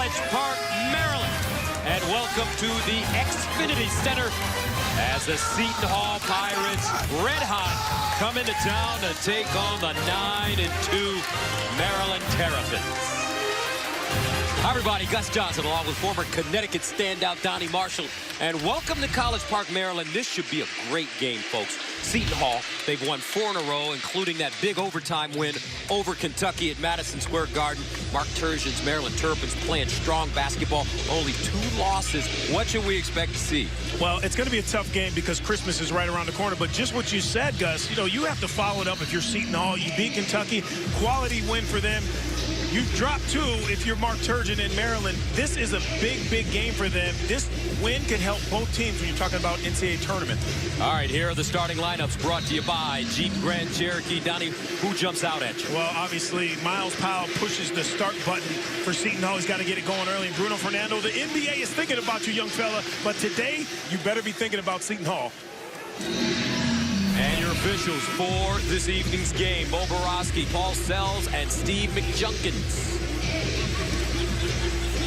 College Park, Maryland. And welcome to the Xfinity Center as the Seton Hall Pirates, red hot, come into town to take on the 9-2 Maryland Terrapins. Hi, everybody. Gus Johnson along with former Connecticut standout Donnie Marshall. And welcome to College Park, Maryland. This should be a great game, folks. Seton Hall, they've won 4 in a row, including that big overtime win over Kentucky at Madison Square Garden. Mark Turgeon's Maryland Terrapins playing strong basketball. Only 2 losses. What should we expect to see? Well, it's going to be a tough game because Christmas is right around the corner. But just what you said, Gus, you know, you have to follow it up if you're Seton Hall. You beat Kentucky. Quality win for them. You've dropped 2 if you're Mark Turgeon in Maryland. This is a big, big game for them. This win can help both teams when you're talking about NCAA tournament. All right, here are the starting lineups brought to you by Jeep Grand Cherokee. Donnie, who jumps out at you? Well, obviously, Miles Powell pushes the start button for Seton Hall. He's got to get it going early. And Bruno Fernando, the NBA is thinking about you, young fella. But today, you better be thinking about Seton Hall. And your officials for this evening's game, Bo Borowski, Paul Sells, and Steve McJunkins.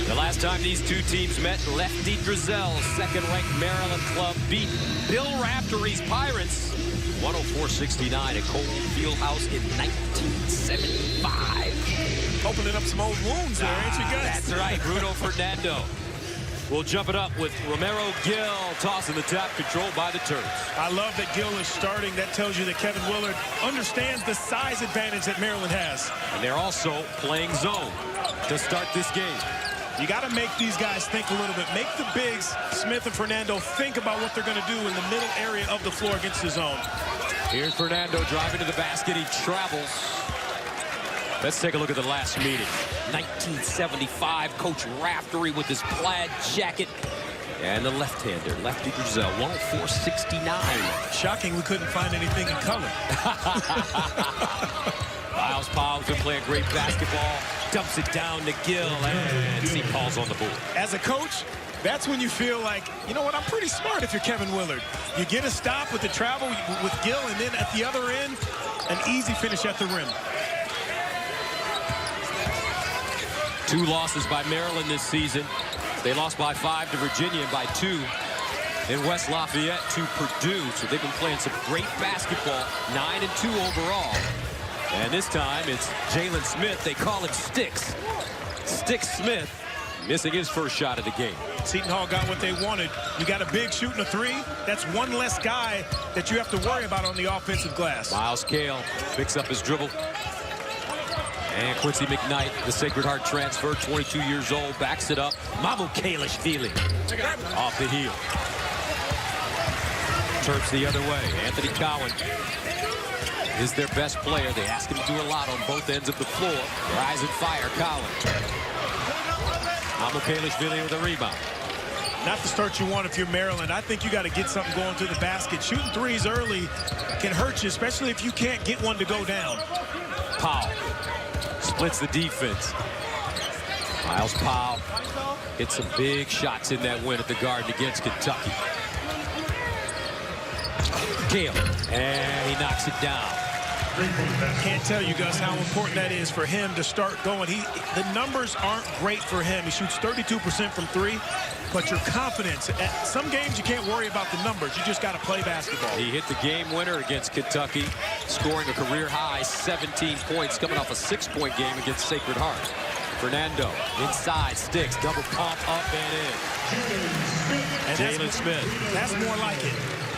The last time these two teams met, Lefty Drizel's second-ranked Maryland club beat Bill Raftery's Pirates 104-69 at Cole Fieldhouse in 1975. Opening up some old wounds there, ain't you, Gus? That's right, Bruno Fernando. We'll jump it up with Romero Gill tossing the top, controlled by the Terps. I love that Gill is starting. That tells you that Kevin Willard understands the size advantage that Maryland has. And they're also playing zone to start this game. You got to make these guys think a little bit. Make the bigs, Smith and Fernando, think about what they're going to do in the middle area of the floor against the zone. Here's Fernando driving to the basket. He travels. Let's take a look at the last meeting. 1975, Coach Raftery with his plaid jacket. And the left-hander, Lefty Drizel, 104-69. Shocking we couldn't find anything in color. Miles Powell's been playing great basketball. Dumps it down to Gill, and St. Paul's on the board. As a coach, that's when you feel like, you know what, I'm pretty smart if you're Kevin Willard. You get a stop with the travel with Gill, and then at the other end, an easy finish at the rim. 2 losses by Maryland this season. They lost by 5 to Virginia and by 2 in West Lafayette to Purdue. So they've been playing some great basketball, 9-2 overall. And this time it's Jalen Smith. They call him Sticks. Sticks Smith missing his first shot of the game. Seton Hall got what they wanted. You got a big shooting a 3. That's one less guy that you have to worry about on the offensive glass. Miles Cale picks up his dribble. And Quincy McKnight, the Sacred Heart transfer, 22 years old, backs it up. Mamu Kalishvili off the heel. Terps the other way. Anthony Cowan is their best player. They ask him to do a lot on both ends of the floor. Rise and fire, Cowan. Mamu Kalishvili with a rebound. Not the start you want if you're Maryland. I think you got to get something going to the basket. Shooting 3s early can hurt you, especially if you can't get one to go down. Powell splits the defense. Miles Powell hit some big shots in that win at the Garden against Kentucky. Gale, and he knocks it down. Can't tell you, Gus, how important that is for him to start going. The numbers aren't great for him. He shoots 32% from 3, but your confidence. At some games, you can't worry about the numbers. You just got to play basketball. He hit the game winner against Kentucky, scoring a career-high 17 points, coming off a 6-point game against Sacred Heart. Fernando inside, Sticks, double pump up and in. Jalen Smith. That's more like it.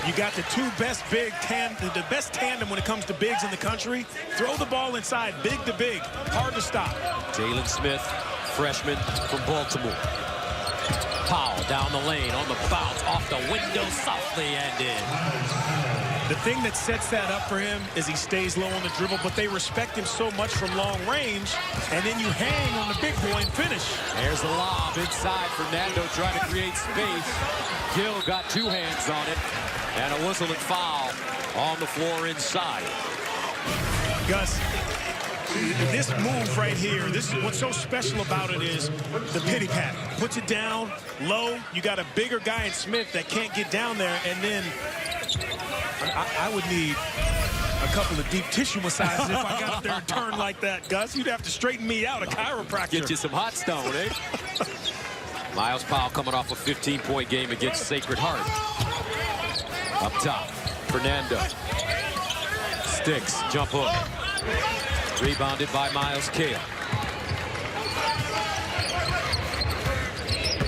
You got the 2 best the best tandem when it comes to bigs in the country. Throw the ball inside, big to big, hard to stop. Jalen Smith, freshman from Baltimore. Powell down the lane on the bounce, off the window, softly and in. The thing that sets that up for him is he stays low on the dribble, but they respect him so much from long range, and then you hang on the big boy and finish. There's the lob inside. Fernando trying to create space. Gill got 2 hands on it, and a whistle and foul on the floor inside. Gus, this move right here, this is what's so special about it is the pity pat. Puts it down low. You got a bigger guy in Smith that can't get down there, and then I would need a couple of deep tissue massages if I got up there and turned like that, Gus. You'd have to straighten me out, a chiropractor. Get you some hot stone, eh? Miles Powell coming off a 15-point game against Sacred Heart. Up top, Fernando. Sticks, jump hook. Rebounded by Miles Cale.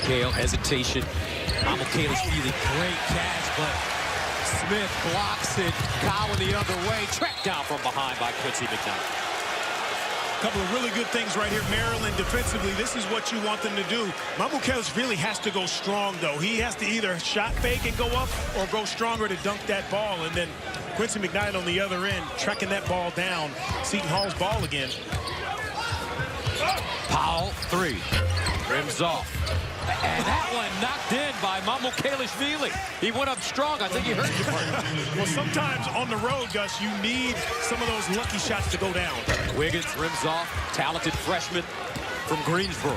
Cale, hesitation. Cale is feeling great catch, but Smith blocks it. Cowan the other way. Tracked down from behind by Quincy McKnight. A couple of really good things right here. Maryland defensively, this is what you want them to do. Cale really has to go strong, though. He has to either shot fake and go up or go stronger to dunk that ball. And then Quincy McKnight on the other end, tracking that ball down. Seton Hall's ball again. Powell, three. Rims off. And that one knocked in by Mamukelashvili. He went up strong. I think he hurt you. Well, sometimes on the road, Gus, you need some of those lucky shots to go down. Wiggins rims off. Talented freshman from Greensboro.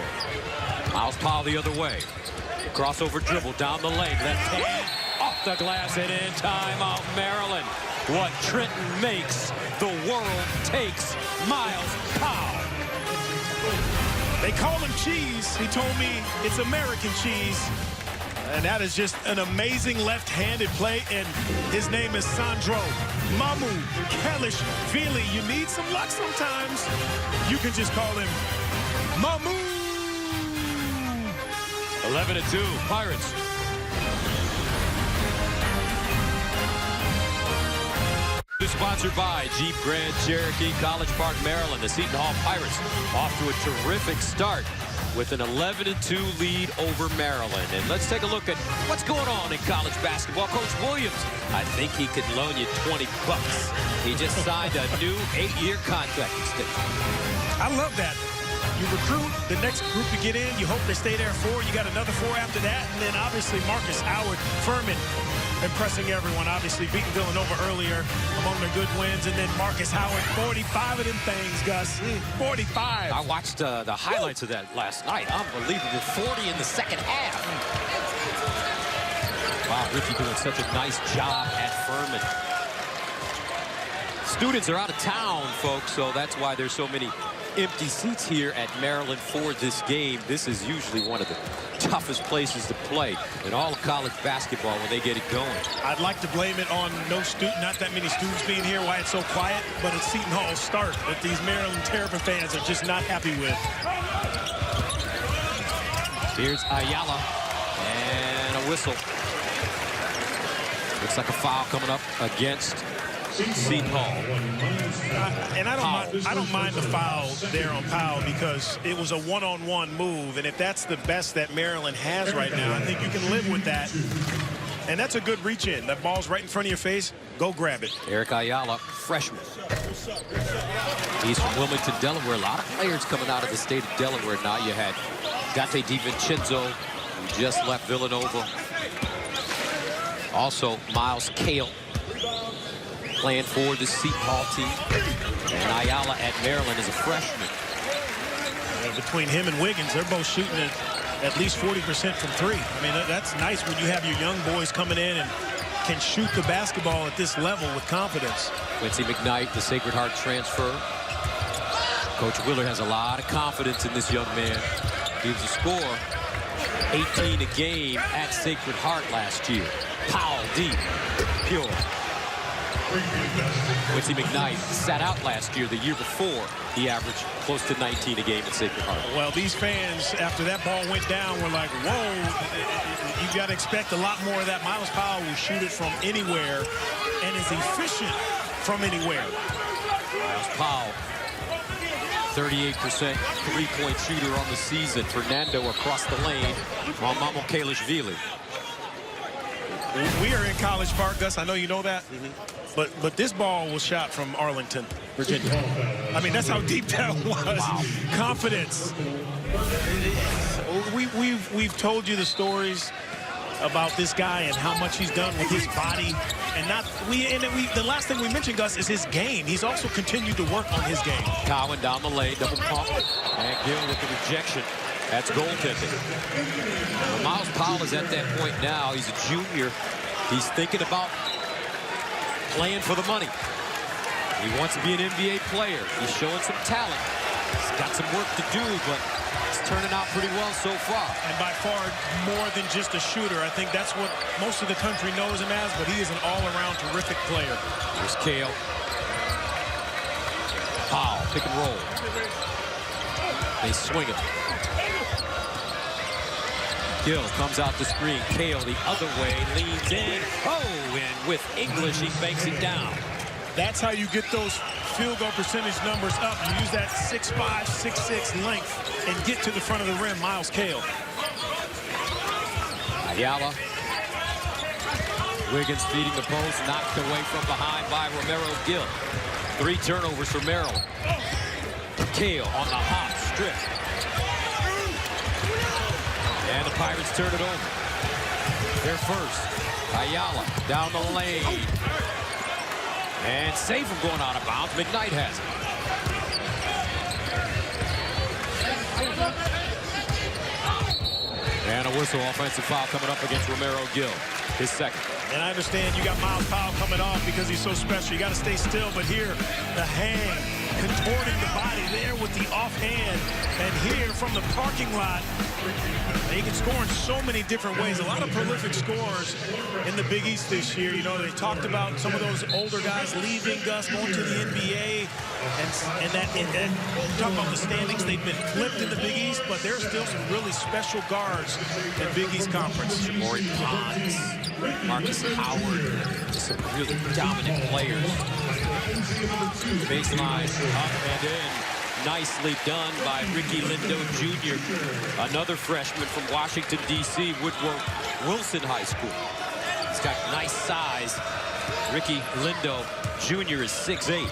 Miles Powell the other way. Crossover dribble down the lane. Left hand off the glass and in. Timeout, Maryland. What Trenton makes, the world takes. Miles Powell. They call him cheese. He told me it's American cheese. And that is just an amazing left-handed play. And his name is Sandro Mamukelashvili. You need some luck sometimes. You can just call him Mamu. 11-2, Pirates. Sponsored by Jeep Grand Cherokee, College Park, Maryland. The Seton Hall Pirates off to a terrific start with an 11-2 lead over Maryland. And let's take a look at what's going on in college basketball. Coach Williams, I think he could loan you $20. He just signed a new 8-year contract extension. I love that. You recruit the next group to get in. You hope they stay there 4. You got another 4 after that. And then obviously Marcus Howard, Furman, impressing everyone. Obviously beating Villanova earlier among their good wins. And then Marcus Howard, 45 of them things, Gus. 45. I watched the highlights of that last night. Unbelievable. 40 in the second half. Wow, Ricky doing such a nice job at Furman. Students are out of town, folks, so that's why there's so many empty seats here at Maryland for this game. This is usually one of the toughest places to play in all of college basketball when they get it going. I'd like to blame it on not that many students being here, why it's so quiet, but it's Seton Hall's start that these Maryland Terrapin fans are just not happy with. Here's Ayala and a whistle. Looks like a foul coming up against Seton Hall. And I don't mind the foul there on Powell because it was a one-on-one move, and if that's the best that Maryland has right now, I think you can live with that. And that's a good reach in. That ball's right in front of your face. Go grab it. Eric Ayala, freshman. He's from Wilmington, Delaware. A lot of players coming out of the state of Delaware now. You had Dante DiVincenzo, who just left Villanova. Also, Miles Cale, playing for the Seton Hall team. And Ayala at Maryland is a freshman. And between him and Wiggins, they're both shooting at least 40% from 3. I mean, that's nice when you have your young boys coming in and can shoot the basketball at this level with confidence. Quincy McKnight, the Sacred Heart transfer. Coach Willard has a lot of confidence in this young man. He was a scorer, 18 a game at Sacred Heart last year. Powell deep, pure. Quincy McKnight sat out last year. The year before, he averaged close to 19 a game at Sacred Heart. Well, these fans, after that ball went down, were like, whoa, you got to expect a lot more of that. Miles Powell will shoot it from anywhere and is efficient from anywhere. Miles Powell, 38% three-point shooter on the season. Fernando across the lane on Mamukelashvili. We are in College Park, Gus. I know you know that. But this ball was shot from Arlington, Virginia. I mean, that's how deep that was. Wow. Confidence. We've told you the stories about this guy and how much he's done with his body. And the last thing we mentioned, Gus, is his game. He's also continued to work on his game. Cowan down the lane, double pump. And Gill with the rejection. That's goaltending. Well, Miles Powell is at that point now. He's a junior. He's thinking about playing for the money. He wants to be an NBA player. He's showing some talent. He's got some work to do, but it's turning out pretty well so far. And by far more than just a shooter. I think that's what most of the country knows him as, but he is an all-around terrific player. Here's Kale. Powell, pick and roll. They swing it. Gill comes out the screen. Kale the other way, leans in. Oh, and with English, he banks it down. That's how you get those field goal percentage numbers up. You use that 6'5", 6'6" length and get to the front of the rim. Miles Kale. Ayala. Wiggins feeding the post, knocked away from behind by Romero Gill. 3 turnovers for Maryland. Kale on the hop, strip. And the Pirates turn it over. They're first. Ayala down the lane. And save from going out of bounds. McKnight has it. And a whistle, offensive foul coming up against Romero Gill. His second. And I understand you got Miles Powell coming off because he's so special. You got to stay still, but here, the hang, contorting the body there with the offhand. And here from the parking lot, they can score in so many different ways. A lot of prolific scores in the Big East this year. You know, they talked about some of those older guys leaving, Gus, going to the NBA. And talking about the standings, they've been flipped in the Big East, but there are still some really special guards in Big East Conference. Jamori Pons, Marcus Howard, some really dominant players. Baseline up and in. Nicely done by Ricky Lindo Jr., another freshman from Washington, D.C., Woodrow Wilson High School. He's got nice size. Ricky Lindo Jr. is 6'8".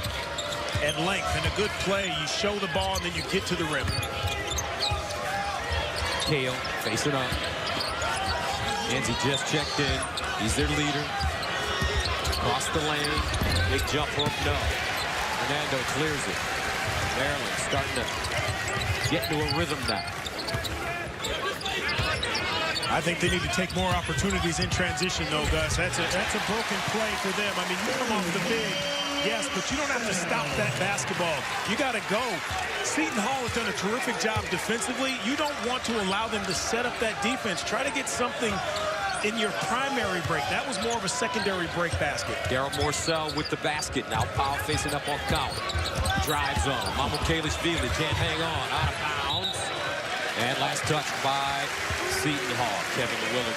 And length and a good play. You show the ball and then you get to the rim. Kale facing up. Nancy just checked in. He's their leader. Across the lane. Big jump hook, no. Fernando clears it. Maryland starting to get into a rhythm now. I think they need to take more opportunities in transition, though, Gus. That's a broken play for them. I mean, you come off the big, yes, but you don't have to stop that basketball. You got to go. Seton Hall has done a terrific job defensively. You don't want to allow them to set up that defense. Try to get something in your primary break. That was more of a secondary break basket. Daryl Morcell with the basket. Now Powell facing up on Cowell. Drives on. Mamukelashvili can't hang on. Out of bounds. And last touch by Seton Hall. Kevin Willard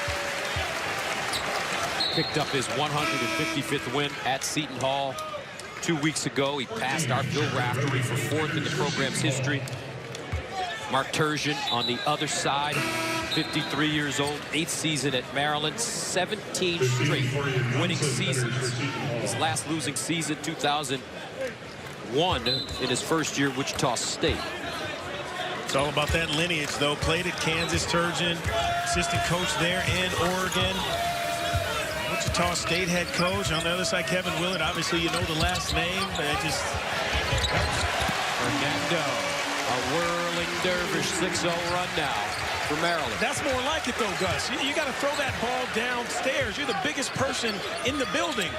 picked up his 155th win at Seton Hall 2 weeks ago. He passed our Bill Raftery for 4th in the program's history. Mark Turgeon on the other side, 53 years old, 8th season at Maryland, 17 straight winning seasons. His last losing season, 2001, in his first year, Wichita State. It's all about that lineage, though. Played at Kansas, Turgeon, assistant coach there in Oregon. Wichita State head coach. On the other side, Kevin Willard. Obviously, you know the last name, but it just... Fernando, a whirling dervish 6-0 run now for Maryland. That's more like it, though, Gus. You got to throw that ball downstairs. You're the biggest person in the building.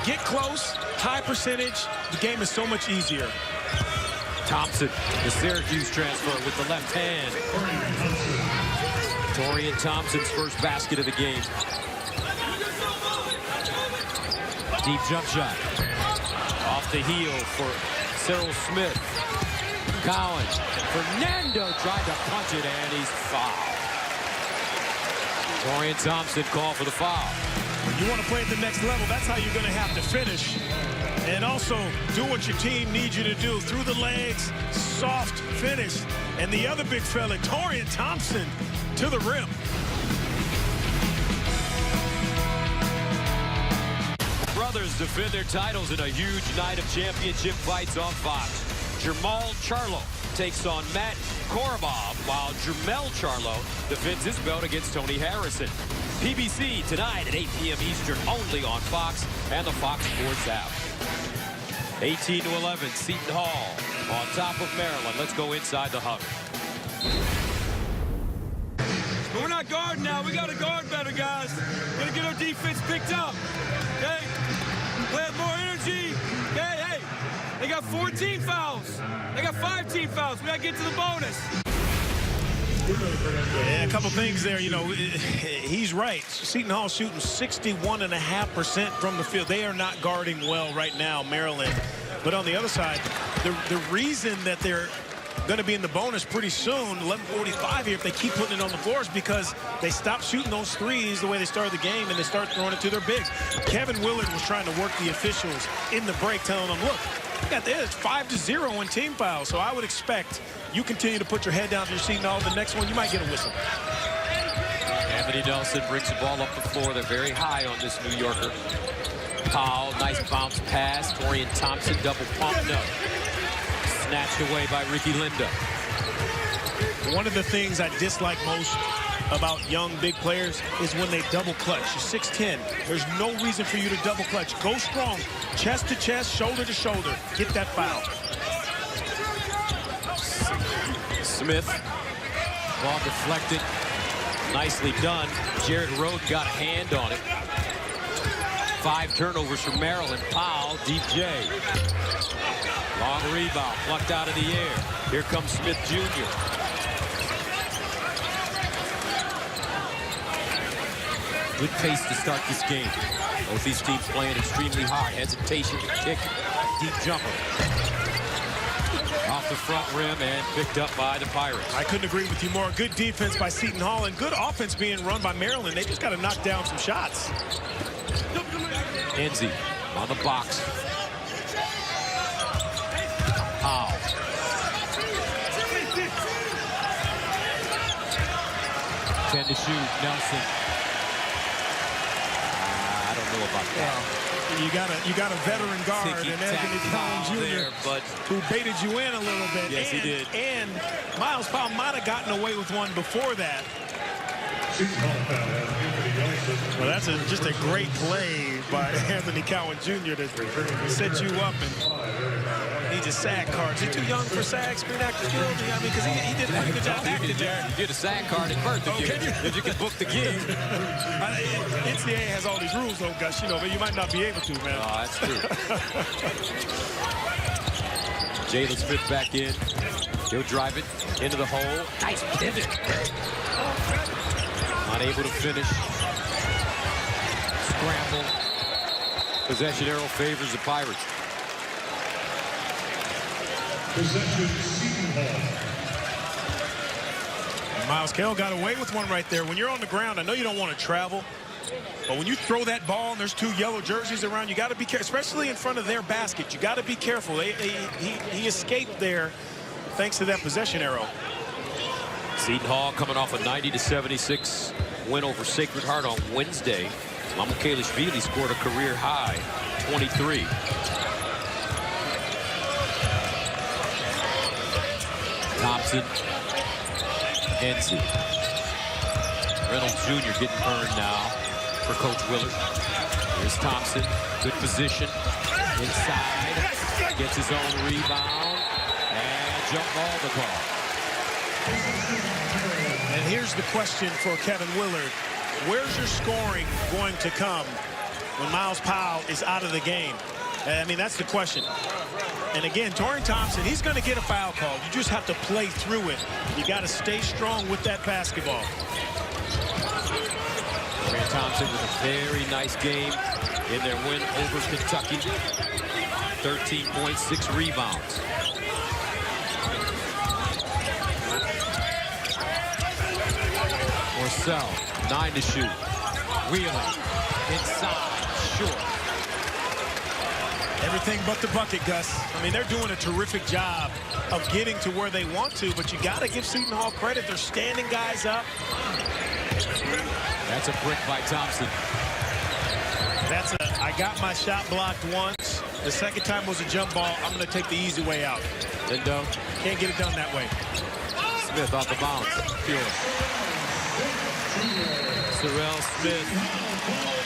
Get close, high percentage. The game is so much easier. Thompson, the Syracuse transfer with the left hand. Torian Thompson's first basket of the game. Deep jump shot. Off the heel for Cyril Smith. Cowan. Fernando tried to punch it, and he's fouled. Torian Thompson called for the foul. You want to play at the next level, that's how you're going to have to finish. And also, do what your team needs you to do. Through the legs, soft finish. And the other big fella, Torian Thompson, to the rim. Brothers defend their titles in a huge night of championship fights on Fox. Jamal Charlo takes on Matt Korobov, while Jermell Charlo defends his belt against Tony Harrison. PBC tonight at 8 p.m. Eastern, only on Fox and the Fox Sports app. 18-11, Seton Hall on top of Maryland. Let's go inside the hug. But we're not guarding now. We got to guard better, guys. Got to get our defense picked up. Okay? Play with more energy. Okay? Hey, They got 14 fouls. They got 5 team fouls. We got to get to the bonus. Yeah, a couple things there. You know, he's right. Seton Hall shooting 61.5% from the field. They are not guarding well right now, Maryland. But on the other side, the reason that they're going to be in the bonus pretty soon, 11:45 here, if they keep putting it on the floor, is because they stop shooting those threes the way they started the game and they start throwing it to their bigs. Kevin Willard was trying to work the officials in the break, telling them, look, you got this 5-0 in team fouls. So I would expect you continue to put your head down to your seat, and the next one you might get a whistle. Anthony Nelson brings the ball up the floor. They're very high on this New Yorker. Powell, nice bounce pass. Torian Thompson double pump. No. Snatched away by Ricky Linda. One of the things I dislike most about young big players is when they double clutch. You're 6'10". There's no reason for you to double clutch. Go strong, chest to chest, shoulder to shoulder. Get that foul. Smith, ball deflected. Nicely done. Jared Rhodes got a hand on it. 5 turnovers for Maryland. Powell, deep J. Long rebound, plucked out of the air. Here comes Smith Jr. Good pace to start this game. Both these teams playing extremely hard. Hesitation to kick. Deep jumper. Off the front rim and picked up by the Pirates. I couldn't agree with you more. Good defense by Seton Hall and good offense being run by Maryland. They just got to knock down some shots. Enzi on the box. Powell. Ten to shoot. Nelson. I don't know about that. You got a veteran guard and Anthony Cowan Jr. There, but who baited you in a little bit. Yes, he did. And Miles Powell might have gotten away with one before that. Well, that's just a great play by Anthony Cowan Jr. to set you up and needs a SAG card. Is he too young for SAG, screen actor skills? I mean, because he did a pretty good job acting there. You get a SAG card at birth if you can book the gig. NCAA has all these rules, though, Gus, you know, but you might not be able to, man. Oh, that's true. Jalen Smith back in. He'll drive it into the hole. Nice pivot. Unable to finish. Scramble. Possession arrow favors the Pirates. Possession Seton Hall. Miles Kell got away with one right there. When you're on the ground, I know you don't want to travel, but when you throw that ball and there's 2 yellow jerseys around, you got to be careful, especially in front of their basket. You got to be careful. He escaped there thanks to that possession arrow. Seton Hall coming off a 90-76 win over Sacred Heart on Wednesday. Mamukelashvili scored a career high, 23. Thompson, Enzi. Reynolds Jr. getting burned now for Coach Willard. Here's Thompson, good position, inside, gets his own rebound, and jump ball the call. And here's the question for Kevin Willard. Where's your scoring going to come when Miles Powell is out of the game? I mean, that's the question. And again, Torian Thompson, he's going to get a foul call. You just have to play through it. You got to stay strong with that basketball. Torian Thompson with a very nice game in their win over Kentucky. 13 points, 6 rebounds. Orcel, 9 to shoot. Wheeling, inside, short. Everything but the bucket, Gus. I mean, they're doing a terrific job of getting to where they want to, but you got to give Seton Hall credit. They're standing guys up. That's a brick by Thompson. I got my shot blocked once. The second time was a jump ball. I'm going to take the easy way out. Lindo. Can't get it done that way. Smith off the bounce. Pure. Sorrell Smith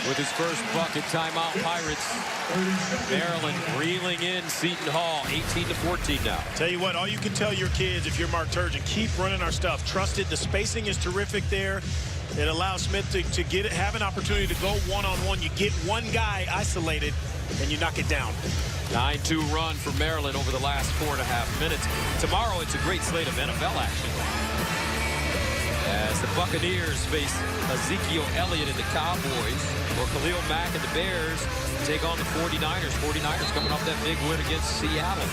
with his first bucket. Timeout Pirates. Maryland reeling in Seton Hall. 18-14 now. Tell you what, all you can tell your kids if you're Mark Turgeon, keep running our stuff. Trust it. The spacing is terrific there. It allows Smith to have an opportunity to go one-on-one. You get one guy isolated, and you knock it down. 9-2 run for Maryland over the last 4.5 minutes. Tomorrow, it's a great slate of NFL action, as the Buccaneers face Ezekiel Elliott and the Cowboys, or Khalil Mack and the Bears take on the 49ers. 49ers coming off that big win against Seattle.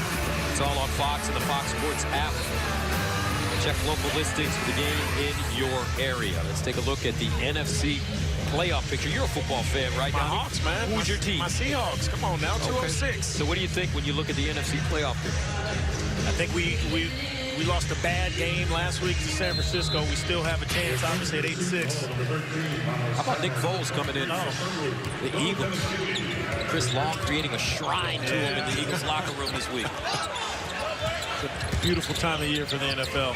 It's all on Fox and the Fox Sports app. Check local listings for the game in your area. Let's take a look at the NFC playoff picture. You're a football fan, right? My Hawks, man. Who's your team? My Seahawks. Come on now, 206. So what do you think when you look at the NFC playoff picture? I think we lost a bad game last week to San Francisco. We still have a chance, obviously, at 8-6. How about Nick Foles coming in? The Eagles. Chris Long creating a shrine to him in the Eagles locker room this week. It's a beautiful time of year for the NFL.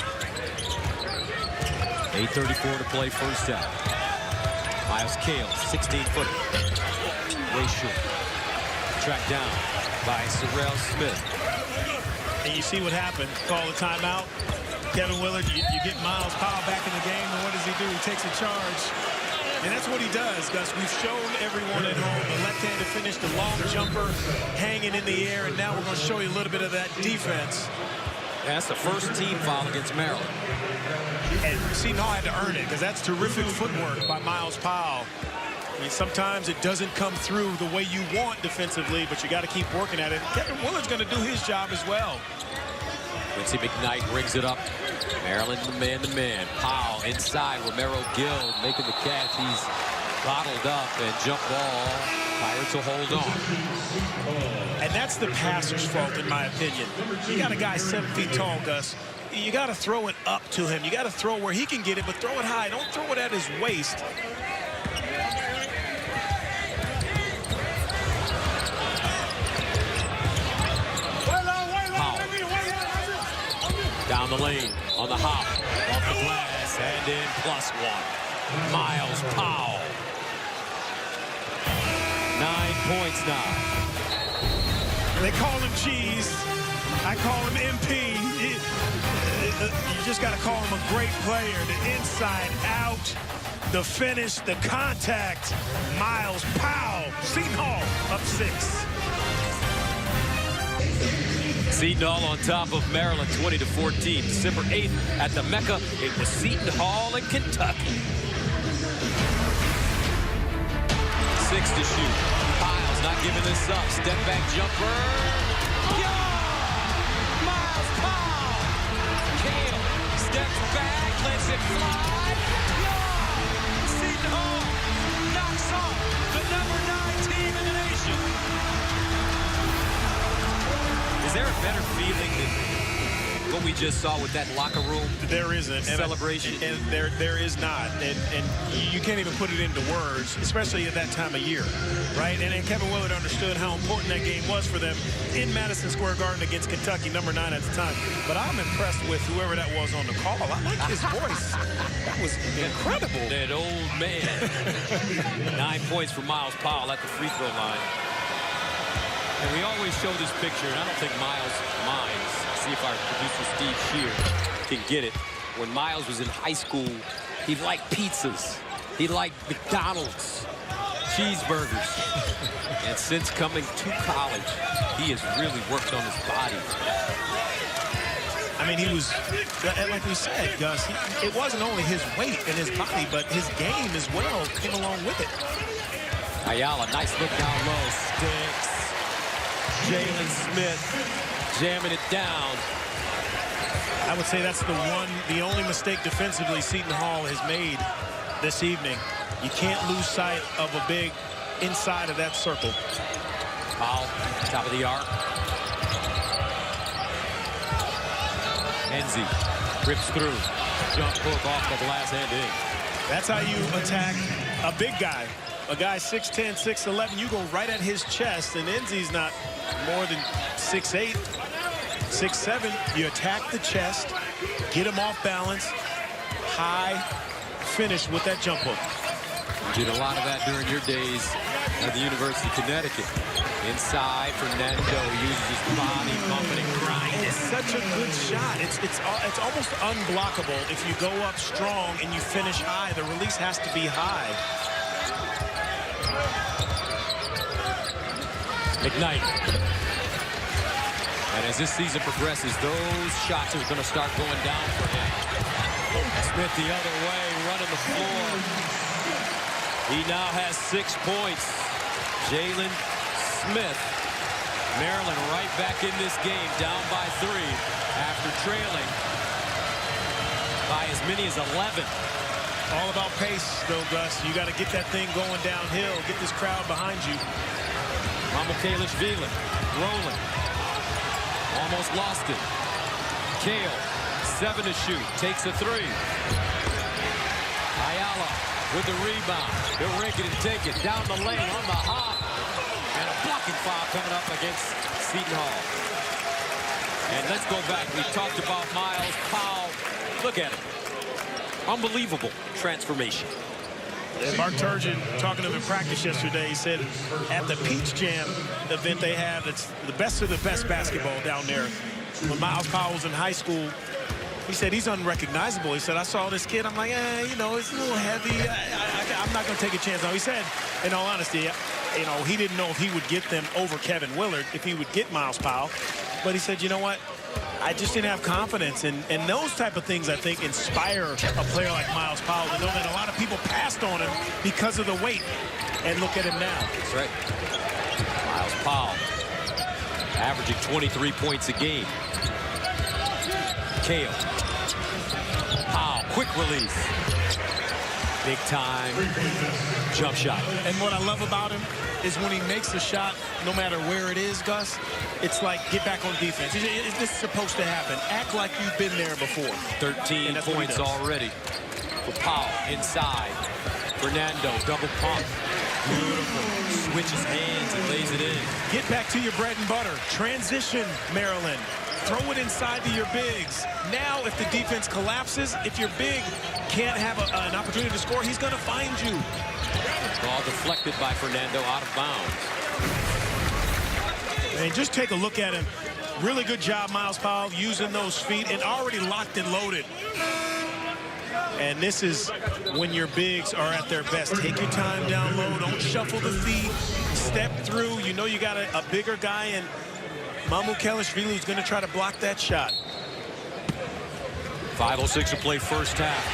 8:34 to play, first down. Miles Kale, 16-footer. Way short. Tracked down by Sorrell Smith. And you see what happened. Call the timeout. Kevin Willard, you get Miles Powell back in the game, and what does he do? He takes a charge. And that's what he does, Gus. We've shown everyone at home the left-handed finish, the long jumper hanging in the air, and now we're going to show you a little bit of that defense. Yeah, that's the first team foul against Maryland. And Seton Hall had to earn it, because that's terrific footwork by Miles Powell. I mean, sometimes it doesn't come through the way you want defensively, but you got to keep working at it. Kevin Willard's going to do his job as well. Quincy McKnight brings it up. Maryland, the man. Powell inside. Romero Gill making the catch. He's bottled up, and jump ball. Pirates will hold on. And that's the passer's fault, in my opinion. You got a guy 7 feet tall, Gus. You got to throw it up to him. You got to throw where he can get it, but throw it high. Don't throw it at his waist. Down the lane, on the hop, off the glass, and in +1. Miles Powell. 9 points now. They call him Cheese. I call him MP. You just got to call him a great player. The inside out, the finish, the contact. Miles Powell. Seton Hall up 6. Seton Hall on top of Maryland, 20-14. December 8th at the Mecca. It was Seton Hall in Kentucky. 6 to shoot. Miles not giving this up. Step back jumper. Yeah! Miles Powell. Kale steps back, lets it fly. Yeah! Seton Hall knocks off the number 9 team in the nation. Is there a better feeling than what we just saw with that locker room? There isn't. Celebration. And there is not. And you can't even put it into words, especially at that time of year, right? And Kevin Willard understood how important that game was for them in Madison Square Garden against Kentucky, number 9 at the time. But I'm impressed with whoever that was on the call. I like his voice. That was incredible. That old man. 9 points for Miles Powell at the free throw line. And we always show this picture, and I don't think Miles minds. See if our producer Steve Shear can get it. When Miles was in high school, he liked pizzas. He liked McDonald's, cheeseburgers. And since coming to college, he has really worked on his body. I mean, he was, like we said, Gus, it wasn't only his weight and his body, but his game as well came along with it. Ayala, nice look down low, sticks. Jalen Smith jamming it down. I would say that's the only mistake defensively Seton Hall has made this evening. You can't lose sight of a big inside of that circle. Powell, top of the arc. Enzi rips through. Jump hook off the glass and in. That's how you attack a big guy. A guy 6'10", 6'11", you go right at his chest, and Enzi's not more than 6'8", 6'7". You attack the chest, get him off balance, high, finish with that jump hook. You did a lot of that during your days at the University of Connecticut. Inside, Fernando uses his body, bumping and grinding. It's such a good shot. It's almost unblockable if you go up strong and you finish high. The release has to be high. McKnight And as this season progresses, those shots are going to start going down for him. Smith the other way, running the floor. He now has 6 points. Jalen Smith. Maryland right back in this game, down by 3 after trailing by as many as 11. All about pace, though, Gus. You got to get that thing going downhill. Get this crowd behind you. Mamukelashvili rolling. Almost lost it. Kale, 7 to shoot. Takes a 3. Ayala with the rebound. He'll rake it and take it. Down the lane on the hop. And a blocking foul coming up against Seton Hall. And let's go back. We talked about Miles Powell. Look at him. Unbelievable transformation. And Mark Turgeon, talking to him in practice yesterday, he said at the Peach Jam event they have, it's the best of the best basketball down there. When Miles Powell was in high school, he said he's unrecognizable. He said, I saw this kid, I'm like, you know, it's a little heavy. I'm not going to take a chance. Now, he said, in all honesty, you know, he didn't know if he would get them over Kevin Willard, if he would get Miles Powell. But he said, you know what? I just didn't have confidence. And those type of things, I think, inspire a player like Miles Powell to know that a lot of people passed on him because of the weight. And look at him now. That's right. Miles Powell averaging 23 points a game. Kale. Powell, quick release. Big time jump shot. And what I love about him is when he makes a shot, no matter where it is, Gus, it's like, get back on defense. This is supposed to happen. Act like you've been there before. 13 points already for Powell inside. Fernando, double pump. Beautiful. Switches hands and lays it in. Get back to your bread and butter. Transition, Maryland. Throw it inside to your bigs. Now, if the defense collapses, if your big can't have an opportunity to score, he's going to find you. Ball deflected by Fernando, out of bounds. And just take a look at him. Really good job, Miles Powell, using those feet and already locked and loaded. And this is when your bigs are at their best. Take your time down low. Don't shuffle the feet. Step through. You know you got a bigger guy, and Mamukelashvili is going to try to block that shot. 5:06 to play first half.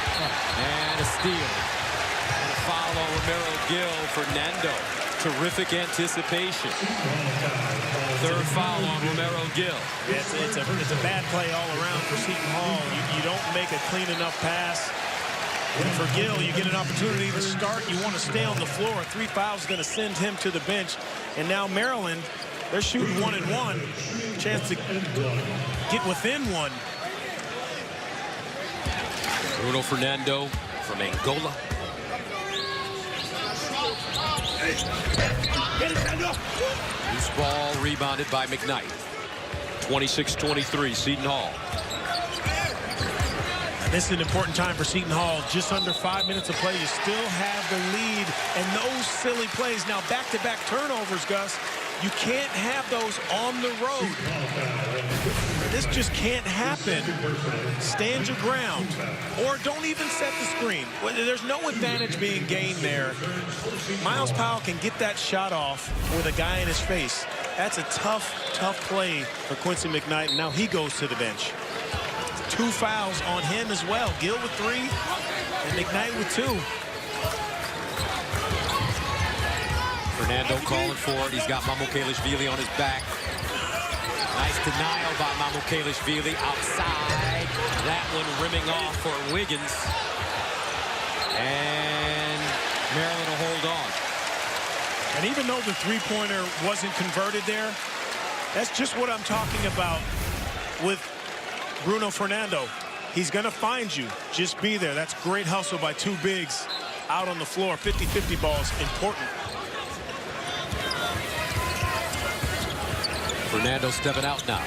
And a steal. And a foul on Romero Gill. Fernando. Terrific anticipation. Third foul on Romero Gill. It's a bad play all around for Seton Hall. You don't make a clean enough pass. And for Gill, you get an opportunity to start. You want to stay on the floor. 3 fouls is going to send him to the bench. And now Maryland, they're shooting 1-1. Chance to get within one. Bruno Fernando from Angola. Loose ball rebounded by McKnight. 26-23, Seton Hall. This is an important time for Seton Hall. Just under 5 minutes of play. You still have the lead. And those silly plays. Now, back-to-back turnovers, Gus. You can't have those on the road. This just can't happen. Stand your ground. Or don't even set the screen. There's no advantage being gained there. Miles Powell can get that shot off with a guy in his face. That's a tough, tough play for Quincy McKnight. And now he goes to the bench. 2 fouls on him as well. Gill with 3 and McKnight with 2. Fernando calling for it. He's got Mamukelashvili on his back. Nice denial by Mamukelashvili outside. That one rimming off for Wiggins. And Maryland will hold on. And even though the three-pointer wasn't converted there, that's just what I'm talking about with Bruno Fernando. He's going to find you. Just be there. That's great hustle by 2 bigs out on the floor. 50-50 balls, important. Fernando stepping out now.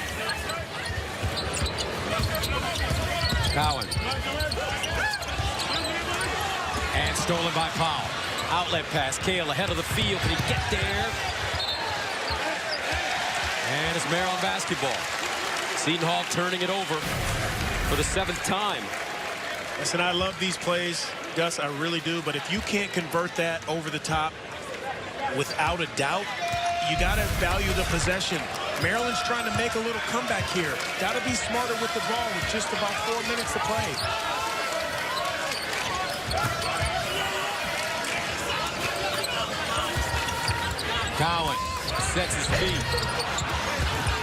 Cowan. And stolen by Powell. Outlet pass. Kale ahead of the field. Can he get there? And it's Maryland basketball. Seton Hall turning it over for the 7th time. Listen, I love these plays, Gus, I really do. But if you can't convert that over the top, without a doubt, you got to value the possession. Maryland's trying to make a little comeback here. Got to be smarter with the ball with just about 4 minutes to play. Cowan sets his feet.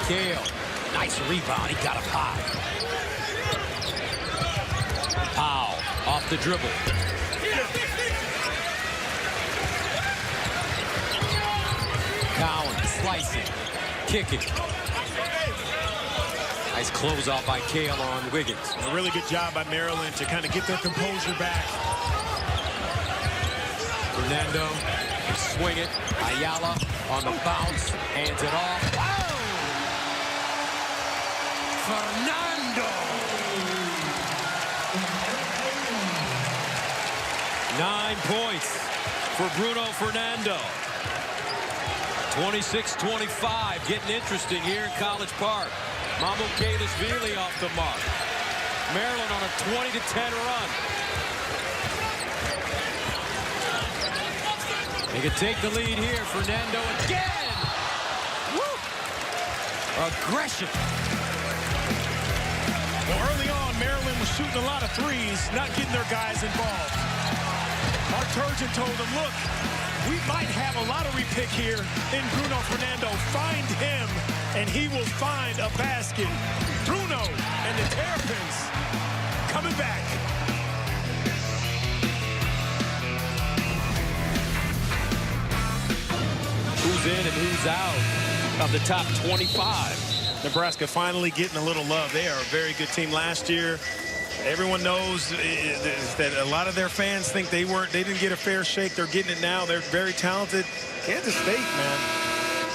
Kale, nice rebound. He got up high. Powell off the dribble. Cowan slicing, kicking. Nice closeout by Kale on Wiggins. A really good job by Maryland to kind of get their composure back. Fernando, swing it. Ayala on the bounce, hands it off. Oh! Fernando! 9 points for Bruno Fernando. 26-25, getting interesting here in College Park. Mambo Kailasvili off the mark. Maryland on a 20-10 run. They could take the lead here. Fernando again. Woo! Aggression. Well, early on, Maryland was shooting a lot of threes, not getting their guys involved. Mark Turgeon told them, look, we might have a lottery pick here in Bruno Fernando. Find him, and he will find a basket. Bruno and the Terrapins coming back. Who's in and who's out of the top 25? Nebraska finally getting a little love. They are a very good team last year. Everyone knows that a lot of their fans think they didn't get a fair shake. They're getting it now. They're very talented. Kansas State, man,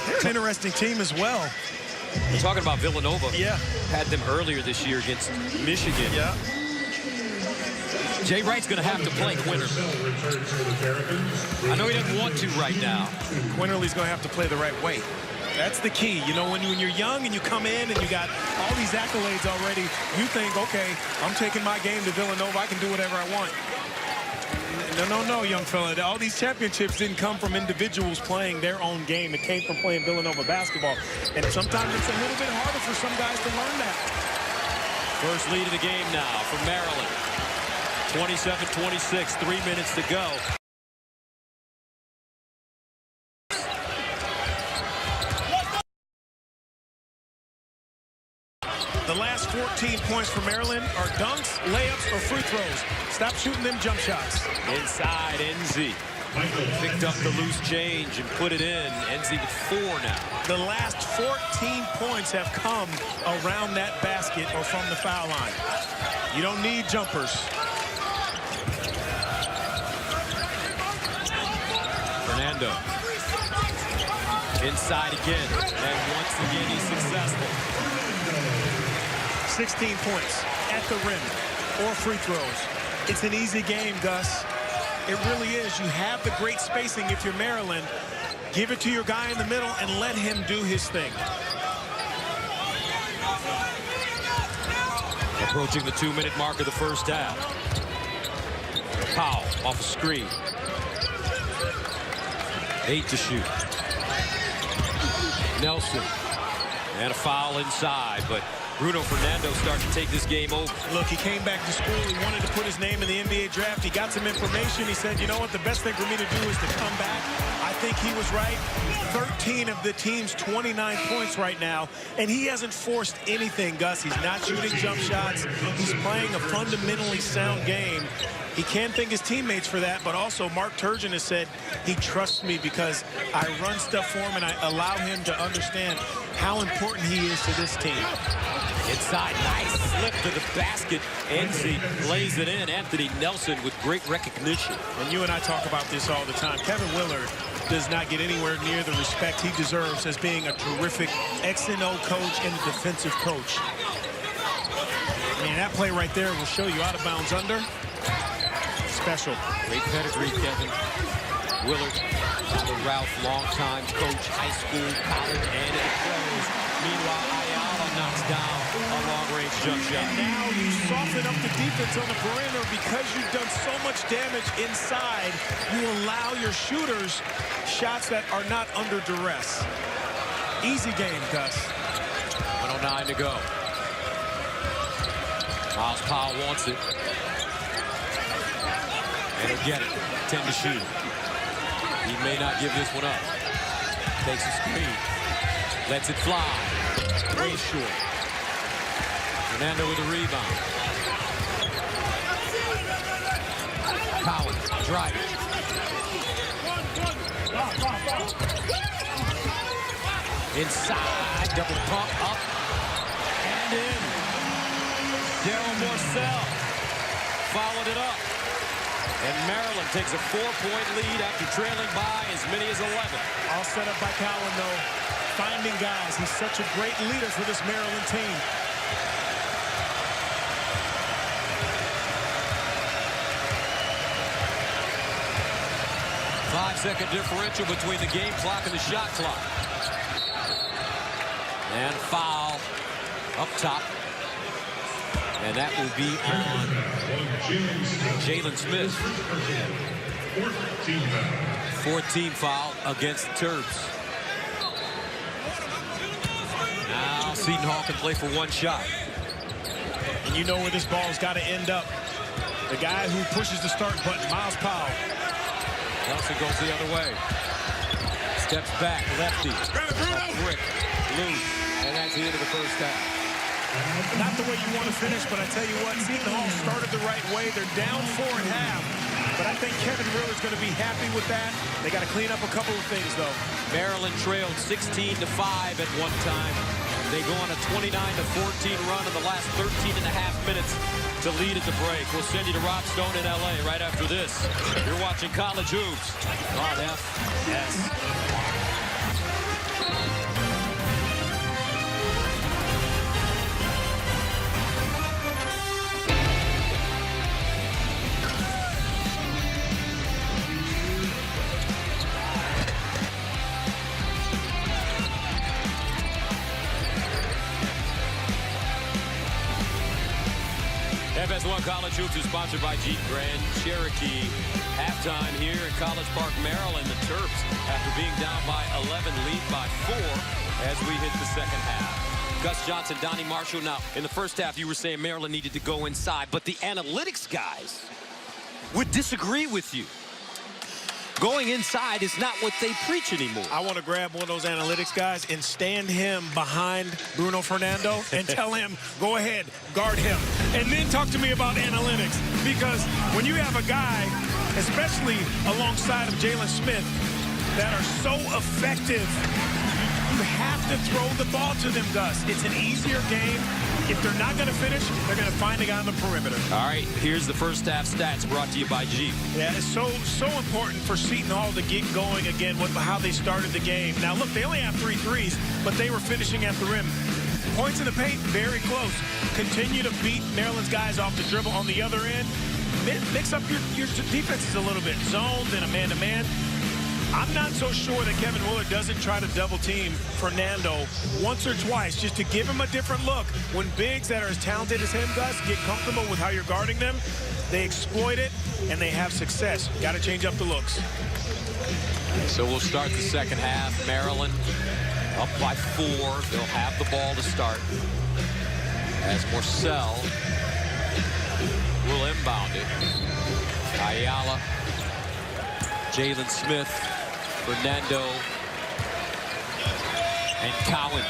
they're an interesting team as well. We're talking about Villanova. Yeah. Had them earlier this year against Michigan. Yeah. Jay Wright's going to have to play Quinterly. I know he doesn't want to right now. Quinterly's going to have to play the right way. That's the key. You know, when you're young and you come in and you got all these accolades already, you think, okay, I'm taking my game to Villanova. I can do whatever I want. No, young fella. All these championships didn't come from individuals playing their own game. It came from playing Villanova basketball. And sometimes it's a little bit harder for some guys to learn that. First lead of the game now for Maryland. 27-26, 3 minutes to go. The last 14 points for Maryland are dunks, layups, or free throws. Stop shooting them jump shots. Inside, NZ picked up the loose change and put it in. NZ with 4 now. The last 14 points have come around that basket or from the foul line. You don't need jumpers. Fernando. Inside again. And once again, he's successful. 16 points at the rim or free throws. It's an easy game, Gus. It really is. You have the great spacing if you're Maryland. Give it to your guy in the middle and let him do his thing. Approaching the 2-minute mark of the first half. Powell off a screen. 8 to shoot. Nelson. And a foul inside, but Bruno Fernando starting to take this game over. Look, he came back to school. He wanted to put his name in the NBA draft. He got some information. He said, you know what, the best thing for me to do is to come back. I think he was right. 13 of the team's 29 points right now, and he hasn't forced anything, Gus. He's not shooting jump shots. He's playing a fundamentally sound game. He can thank his teammates for that, but also Mark Turgeon has said he trusts me because I run stuff for him and I allow him to understand how important he is to this team. Inside, nice slip to the basket. NC lays it in. Anthony Nelson with great recognition. And you and I talk about this all the time. Kevin Willard does not get anywhere near the respect he deserves as being a terrific X&O coach and a defensive coach. Man, that play right there will show you out of bounds under. Special. Great pedigree, Kevin Willard. Father Ralph, longtime coach, high school, college, and in the pros. Meanwhile, Ayala knocks down a long-range jump shot. And now you soften up the defense on the perimeter because you've done so much damage inside. You allow your shooters shots that are not under duress. Easy game, Gus. 1:09 to go. Miles Powell wants it. And he'll get it. 10 to shoot. He may not give this one up. Takes a screen. Lets it fly. Way short. Fernando with a rebound. Powell driving. Inside. Double pump up. And in. Daryl Morcell followed it up. And Maryland takes a 4-point lead after trailing by as many as 11. All set up by Cowan, though. Finding guys. He's such a great leader for this Maryland team. Five-second differential between the game clock and the shot clock. And foul up top. And that will be on Jalen Smith. 14 foul against the Terps. Now Seton Hall can play for one shot. And you know where this ball's got to end up. The guy who pushes the start button, Miles Powell. Nelson goes the other way. Steps back, lefty. Brick, loose. And that's the end of the first half. Not the way you want to finish, but I tell you what, Seton Hall started the right way. They're down 4 at half. But I think Kevin Miller's going to be happy with that. They got to clean up a couple of things, though. Maryland trailed 16-5 at one time. They go on a 29-14 run in the last 13.5 minutes to lead at the break. We'll send you to Rob Stone in L.A. right after this. You're watching College Hoops on FS. FS1 College Hoops is sponsored by Jeep Grand Cherokee. Halftime here in College Park, Maryland. The Terps, after being down by 11, lead by 4 as we hit the second half. Gus Johnson, Donnie Marshall. Now, in the first half, you were saying Maryland needed to go inside, but the analytics guys would disagree with you. Going inside is not what they preach anymore. I want to grab one of those analytics guys and stand him behind Bruno Fernando and tell him, go ahead, guard him. And then talk to me about analytics. Because when you have a guy, especially alongside of Jalen Smith, that are so effective, you have to throw the ball to them, Gus. It's an easier game. If they're not going to finish, they're going to find a guy on the perimeter. All right, here's the first half stats brought to you by Jeep. Yeah, it's so important for Seton Hall to get going again with how they started the game. Now, look, they only have 3 threes, but they were finishing at the rim. Points in the paint, very close. Continue to beat Maryland's guys off the dribble on the other end. Mix up your defenses a little bit. Zones and a man-to-man. I'm not so sure that Kevin Willard doesn't try to double-team Fernando once or twice just to give him a different look. When bigs that are as talented as him, Gus, get comfortable with how you're guarding them, they exploit it, and they have success. Got to change up the looks. So we'll start the second half. Maryland up by 4. They'll have the ball to start. As Morcell will inbound it. Ayala, Jalen Smith, Fernando, and Cowan.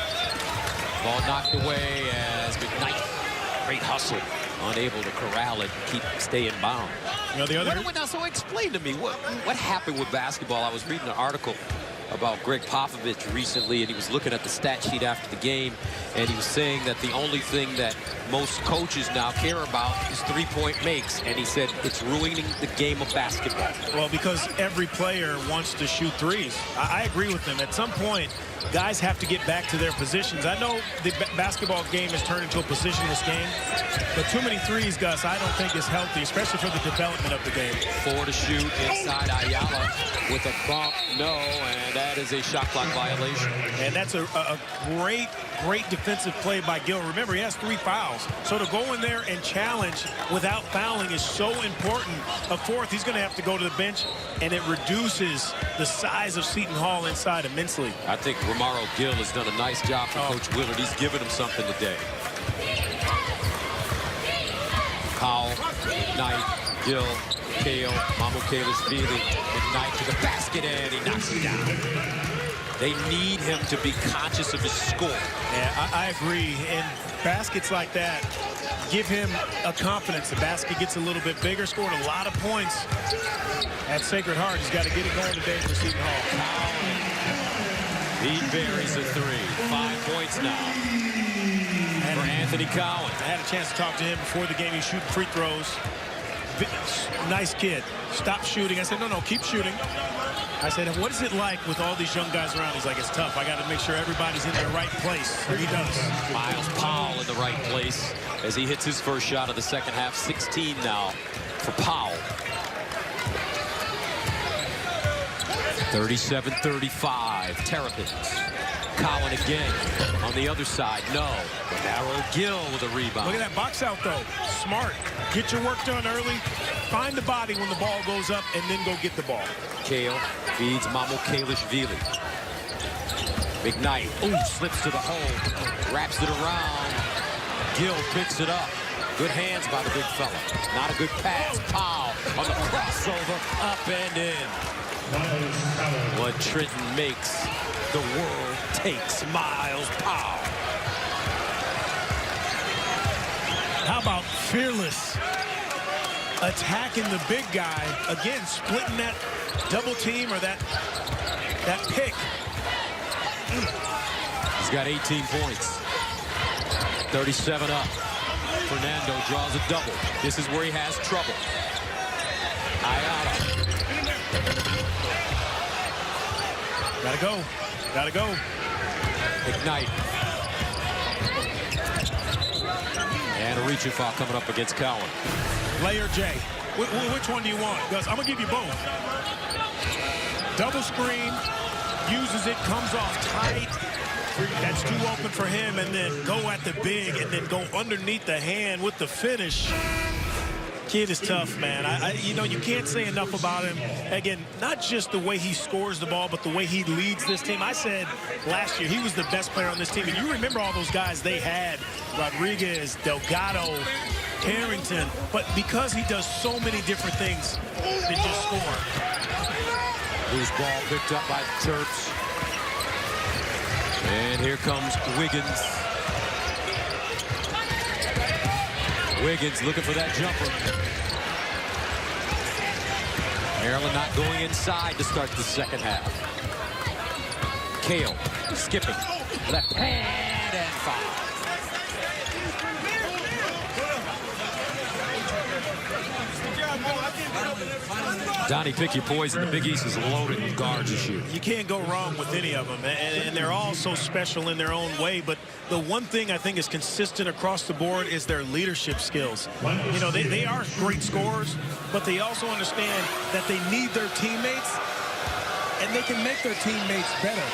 Ball knocked away as McKnight, great hustle, unable to corral it, stay in bound. You know, the other... Now, so explain to me, what happened with basketball? I was reading an article about Greg Popovich recently, and he was looking at the stat sheet after the game, and he was saying that the only thing that most coaches now care about is three-point makes, and he said it's ruining the game of basketball. Well, because every player wants to shoot threes. I agree with him. At some point, guys have to get back to their positions. I know the basketball game has turned into a positionless game, but too many threes, Gus, I don't think is healthy, especially for the development of the game. 4 to shoot inside Ayala with a bump, no, and that is a shot clock violation. And that's a great great defensive play by Gill. Remember, he has 3 fouls. So to go in there and challenge without fouling is so important. A fourth, he's going to have to go to the bench, and it reduces the size of Seton Hall inside immensely. I think Romaro Gill has done a nice job for Coach Willard. He's given him something today. Powell, Knight, Gill, Kale, Mamukelashvili, Knight to the basket, and he knocks it down. They need him to be conscious of his score. Yeah, I agree. And baskets like that give him a confidence. The basket gets a little bit bigger, scored a lot of points at Sacred Heart. He's got to get it going today for Seton Hall. He buries a 3. 5 points now for Anthony Cowan. I had a chance to talk to him before the game. He's shooting free throws. Nice kid. Stop shooting. I said, no, keep shooting. I said, what is it like with all these young guys around? He's like, it's tough. I got to make sure everybody's in their right place. And he does. Miles Powell in the right place as he hits his first shot of the second half. 16 now for Powell. 37-35. Terrapins. Cowan again on the other side. No. Narrow Gill with a rebound. Look at that box out, though. Smart. Get your work done early. Find the body when the ball goes up, and then go get the ball. Kale feeds Mamukelashvili. McKnight. Ooh, slips to the hole. Wraps it around. Gill picks it up. Good hands by the big fella. Not a good pass. Powell on the crossover. Up and in. What Trenton makes, the world takes. Miles Powell. How about fearless attacking the big guy? Again, splitting that double team or that pick. He's got 18 points. 37 up. Fernando draws a double. This is where he has trouble. Ayala. Gotta go. McKnight. And a reaching foul coming up against Cowan. Layer J. Which one do you want? Gus, I'm gonna give you both. Double screen, uses it, comes off tight. That's too open for him, and then go at the big, and then go underneath the hand with the finish. Kid is tough, man. You know, you can't say enough about him. Again, not just the way he scores the ball, but the way he leads this team. I said last year he was the best player on this team. And you remember all those guys they had, Rodriguez, Delgado, Carrington. But because he does so many different things than just score. Loose ball picked up by the Terps. And here comes Wiggins. Wiggins looking for that jumper. Maryland not going inside to start the second half. Kale skipping. Left hand and foul. Donnie, pick your poison. The Big East is loaded with guards this year. You can't go wrong with any of them, and they're all so special in their own way. But the one thing I think is consistent across the board is their leadership skills. You know, they are great scorers, but they also understand that they need their teammates, and they can make their teammates better.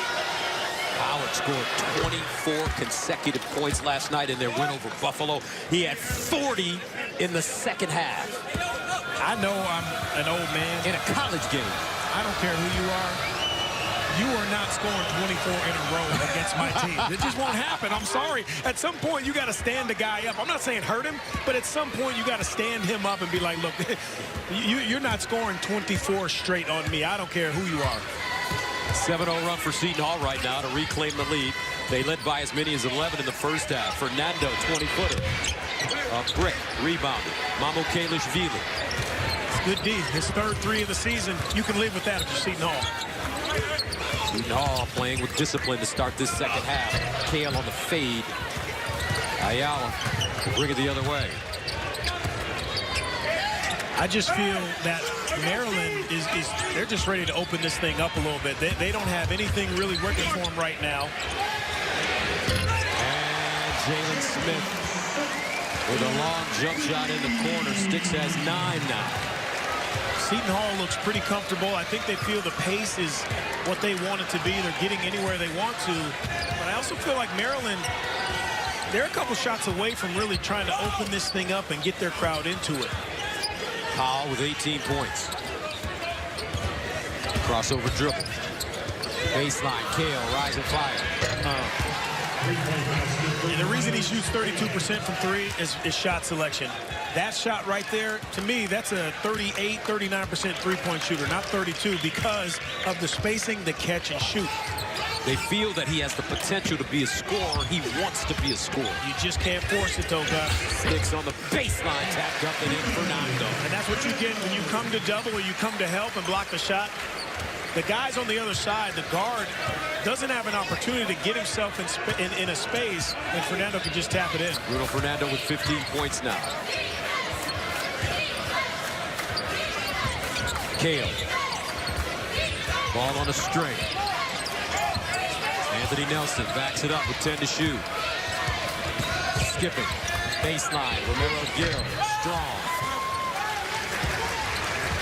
Howard scored 24 consecutive points last night in their win over Buffalo. He had 40 in the second half. I know I'm an old man. In a college game. I don't care who you are. You are not scoring 24 in a row against my team. It just won't happen. I'm sorry. At some point, you got to stand the guy up. I'm not saying hurt him, but at some point, you got to stand him up and be like, look, you're not scoring 24 straight on me. I don't care who you are. 7-0 run for Seton Hall right now to reclaim the lead. They led by as many as 11 in the first half. Fernando, 20-footer. A brick, rebounded. Mamukelashvili. It's good D. His third 3 of the season. You can live with that if you're Seton Hall. Seton Hall playing with discipline to start this second half. Kale on the fade. Ayala will bring it the other way. I just feel that Maryland they're just ready to open this thing up a little bit. They don't have anything really working for them right now. And Jalen Smith with a long jump shot in the corner. Sticks has 9 now. Seton Hall looks pretty comfortable. I think they feel the pace is what they want it to be. They're getting anywhere they want to. But I also feel like Maryland, they're a couple shots away from really trying to open this thing up and get their crowd into it. Powell with 18 points. Crossover dribble. Baseline, Kale, rising fire. And the reason he shoots 32% from three is shot selection. That shot right there, to me, that's a 38, 39% three-point shooter, not 32, because of the spacing, the catch, and shoot. They feel that he has the potential to be a scorer. He wants to be a scorer. You just can't force it, though, Gus. Sticks on the baseline, tapped up and in Fernando. And that's what you get when you come to double or you come to help and block the shot. The guys on the other side, the guard, doesn't have an opportunity to get himself in a space, and Fernando can just tap it in. Bruno Fernando with 15 points now. Kale. Ball on a string. Anthony Nelson backs it up with 10 to shoot. Skipping. Baseline. Romero Gill. Strong.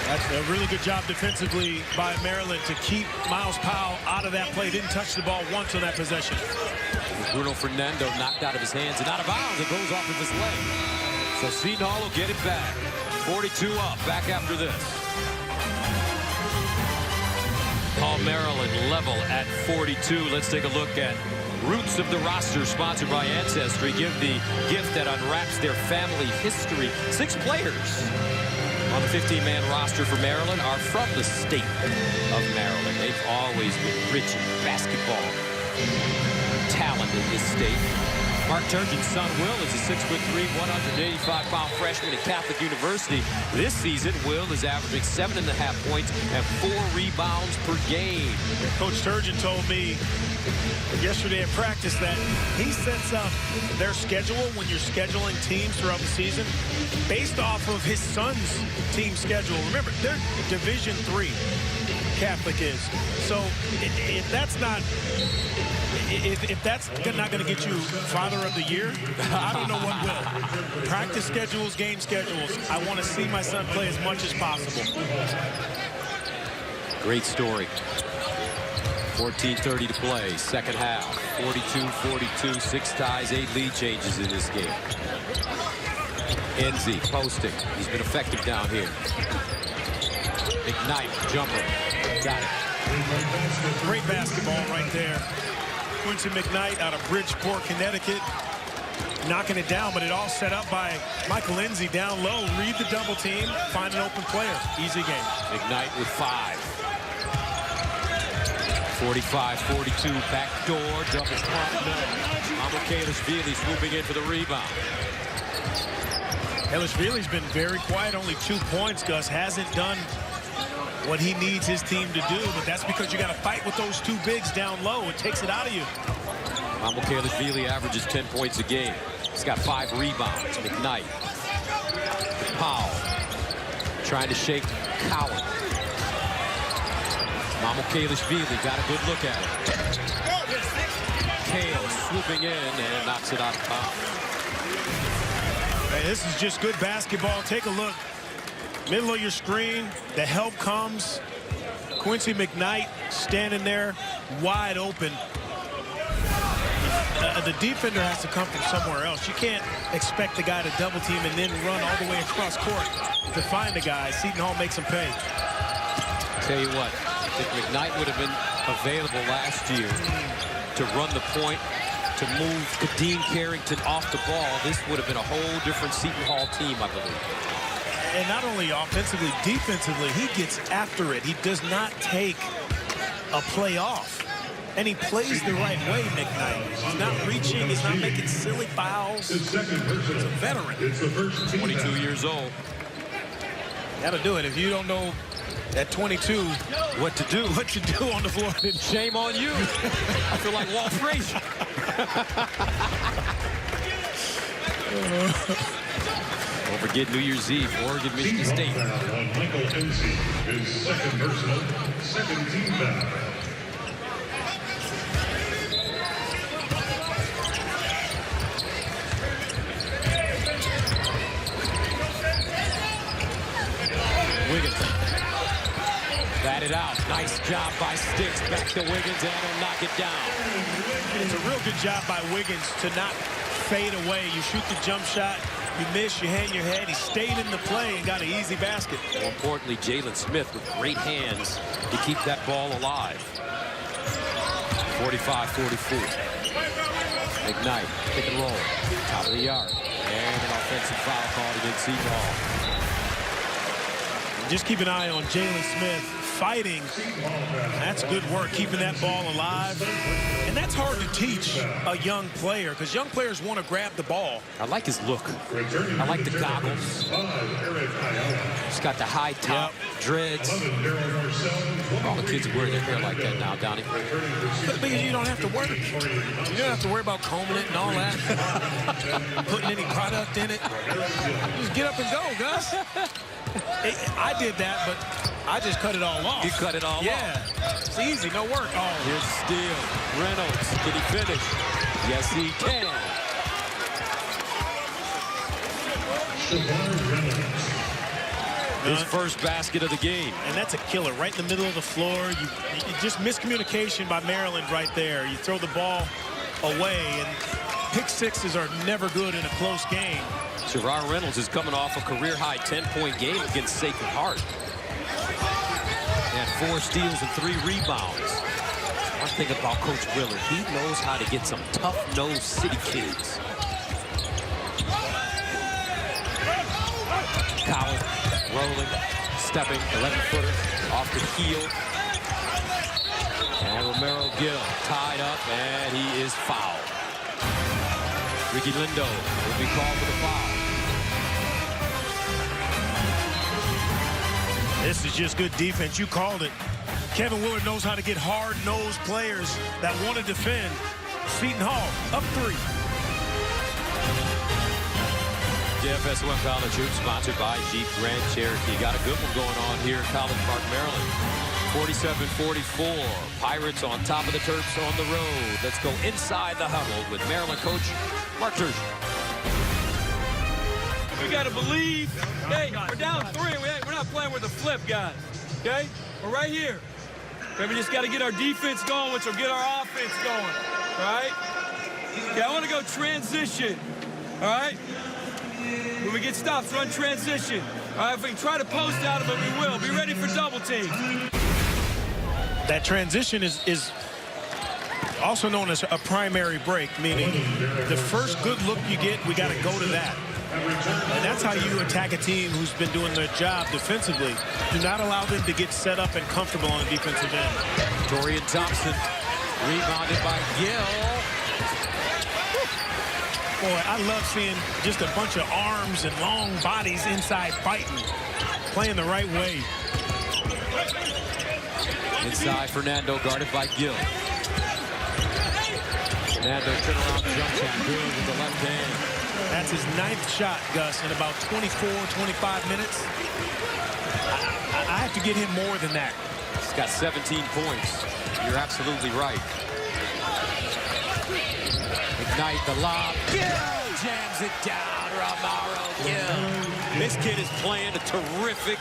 That's a really good job defensively by Maryland to keep Miles Powell out of that play. Didn't touch the ball once on that possession. Bruno Fernando knocked out of his hands and out of bounds. It goes off of his leg. So Seton Hall will get it back. 42 up. Back after this. All Maryland level at 42. Let's take a look at Roots of the Roster, sponsored by Ancestry. Give the gift that unwraps their family history. 6 players on the 15-man roster for Maryland are from the state of Maryland. They've always been rich in basketball talent in this state. Mark Turgeon's son, Will, is a 6'3", 185-pound freshman at Catholic University. This season, Will is averaging 7.5 points and 4 rebounds per game. Coach Turgeon told me yesterday at practice that he sets up their schedule when you're scheduling teams throughout the season based off of his son's team schedule. Remember, they're Division III, Catholic is. So if that's not going to get you Father of the Year, I don't know what will. Practice schedules, game schedules. I want to see my son play as much as possible. Great story. 14:30 to play, second half. 42-42, 6 ties, 8 lead changes in this game. NZ posting. He's been effective down here. McKnight, jumper. Got it. Great basketball right there. Quincy McKnight out of Bridgeport, Connecticut, knocking it down, but it all set up by Michael Lindsay down low. Read the double team, find an open player. Easy game. McKnight with 5. 45-42, back door, double pump, no. Mamukelashvili swooping in for the rebound. Kelashvili's been very quiet, only 2 points, Gus. Hasn't done what he needs his team to do, but that's because you got to fight with those 2 bigs down low. It takes it out of you. Mamukelashvili averages 10 points a game. He's got 5 rebounds. McKnight. Powell trying to shake Coward. Mamukelashvili got a good look at it. Kale swooping in and knocks it out of bounds. Hey, this is just good basketball. Take a look. Middle of your screen, the help comes. Quincy McKnight standing there wide open. The defender has to come from somewhere else. You can't expect the guy to double team and then run all the way across court to find the guy. Seton Hall makes him pay. Tell you what, if McKnight would have been available last year to run the point, to move Kadeem Carrington off the ball, this would have been a whole different Seton Hall team, I believe. And not only offensively, defensively, he gets after it. He does not take a play off. And he plays the right way, McKnight. He's not reaching. He's not making silly fouls. He's a veteran. 22 years old. Got to do it. If you don't know at 22 what to do on the floor, then Shame on you. I feel like Walt Frazier. Don't forget New Year's Eve, Oregon, Michigan State. Michael NC, his second personal, second team foul. Wiggins Batted out. Nice job by Sticks. Back to Wiggins, and he'll knock it down. It's a real good job by Wiggins to not fade away. You shoot the jump shot, you miss, you hang your head. He stayed in the play and got an easy basket. More importantly, Jalen Smith with great hands to keep that ball alive. 45-44. McKnight, pick and roll. Top of the arc. And an offensive foul called against Seton Hall. Just keep an eye on Jalen Smith fighting. That's good work, keeping that ball alive. And that's hard to teach a young player, because young players want to grab the ball. I like his look. I like the goggles. He's got the high top, dreads. All the kids wear their hair like that now, Donnie. But because you don't have to work. You don't have to worry about combing it and all that. Putting any product in it. Just get up and go, Gus. I did that, but I just cut it all off. You cut it all off. Yeah. It's easy, no work. Oh. Here's Steele. Reynolds. Can he finish? Yes, he can. His first basket of the game. And that's a killer right in the middle of the floor. You just miscommunication by Maryland right there. You throw the ball away, and pick sixes are never good in a close game. Gerard Reynolds is coming off a career-high 10-point game against Sacred Heart. And 4 steals and 3 rebounds. One thing about Coach Willard, he knows how to get some tough-nosed city kids. Collins rolling, stepping, 11-footer off the heel. And Romero Gill tied up, and he is fouled. Ricky Lindo will be called for the foul. This is just good defense. You called it. Kevin Willard knows how to get hard-nosed players that want to defend. Seton Hall up 3. The FS1 College Hoops sponsored by Jeep Grand Cherokee. Got a good one going on here in College Park, Maryland. 47-44. Pirates on top of the Terps on the road. Let's go inside the huddle with Maryland coach Mark Turgeon. We got to believe. Hey, we're down 3. We're not playing with a flip, guys. Okay? We're right here. Okay, we just got to get our defense going, which will get our offense going. All right? Okay, I want to go transition. All right? When we get stops, run transition. All right, if we can try to post out of it, we will. Be ready for double teams. That transition is also known as a primary break, meaning the first good look you get, we got to go to that. And that's how you attack a team who's been doing their job defensively. Do not allow them to get set up and comfortable on the defensive end. Torian Thompson rebounded by Gill. Boy, I love seeing just a bunch of arms and long bodies inside fighting, playing the right way. Inside, Fernando guarded by Gill. Fernando turnaround jump shot, good with the left hand. That's his 9th shot, Gus, in about 24, 25 minutes. I have to get him more than that. He's got 17 points. You're absolutely right. McKnight, the lob. Gill jams it down. Romero Gill. This kid is playing a terrific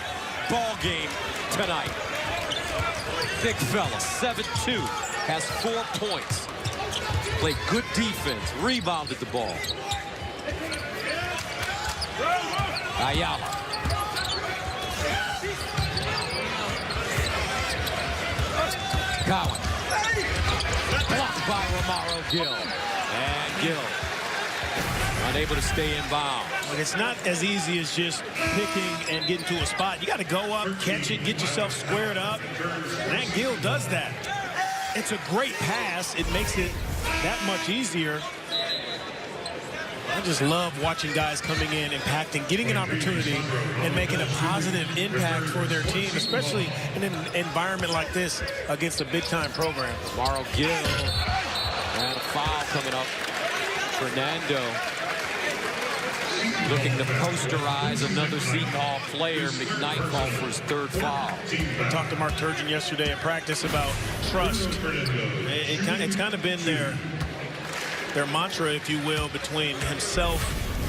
ball game tonight. Big fella, 7'2", has 4 points. Played good defense, rebounded the ball. Ayala. Cowan. Blocked by Romero Gill. And Gill unable to stay in bounds. But it's not as easy as just picking and getting to a spot. You got to go up, catch it, get yourself squared up. And Gill does that. It's a great pass. It makes it that much easier. I just love watching guys coming in, impacting, getting an opportunity, and making a positive impact for their team, especially in an environment like this against a big-time program. Romero Gill. And a foul coming up. Fernando looking to posterize another Seton Hall player. McKnight called for his 3rd foul. I talked to Mark Turgeon yesterday in practice about trust. It's kind of been their mantra, if you will, between himself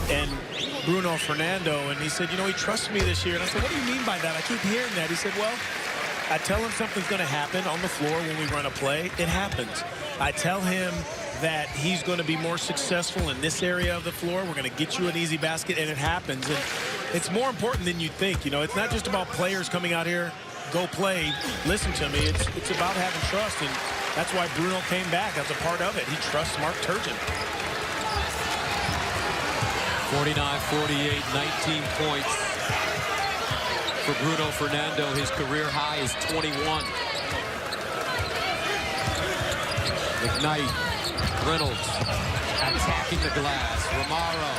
and Bruno Fernando. And he said, you know, he trusts me this year. And I said, what do you mean by that? I keep hearing that. He said, well, I tell him something's going to happen on the floor when we run a play. It happens. I tell him that he's going to be more successful in this area of the floor. We're going to get you an easy basket, and it happens. And it's more important than you think. You know, it's not just about players coming out here, go play. Listen to me. It's about having trust, and that's why Bruno came back. That's a part of it. He trusts Mark Turgeon. 49-48, 19 points for Bruno Fernando. His career high is 21. McKnight, Reynolds attacking the glass. Romaro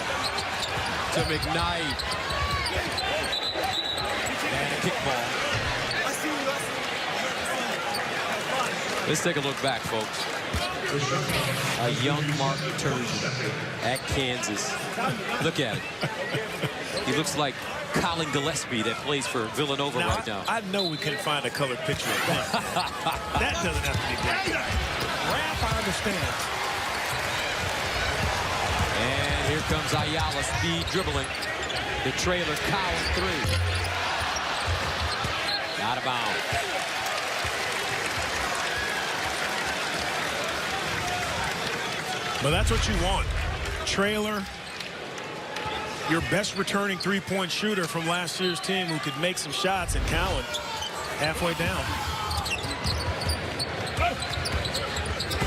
to McKnight. And a kickball. Let's take a look back, folks. A young Mark Turgeon at Kansas. Look at it. He looks like Colin Gillespie that plays for Villanova right now. I know we couldn't find a colored picture of that. That doesn't have to be done. Rap, I understand. And here comes Ayala, speed dribbling. The trailer, Cowan three. Out of bounds. But that's what you want. Trailer, your best returning three-point shooter from last year's team who could make some shots, and Cowan halfway down.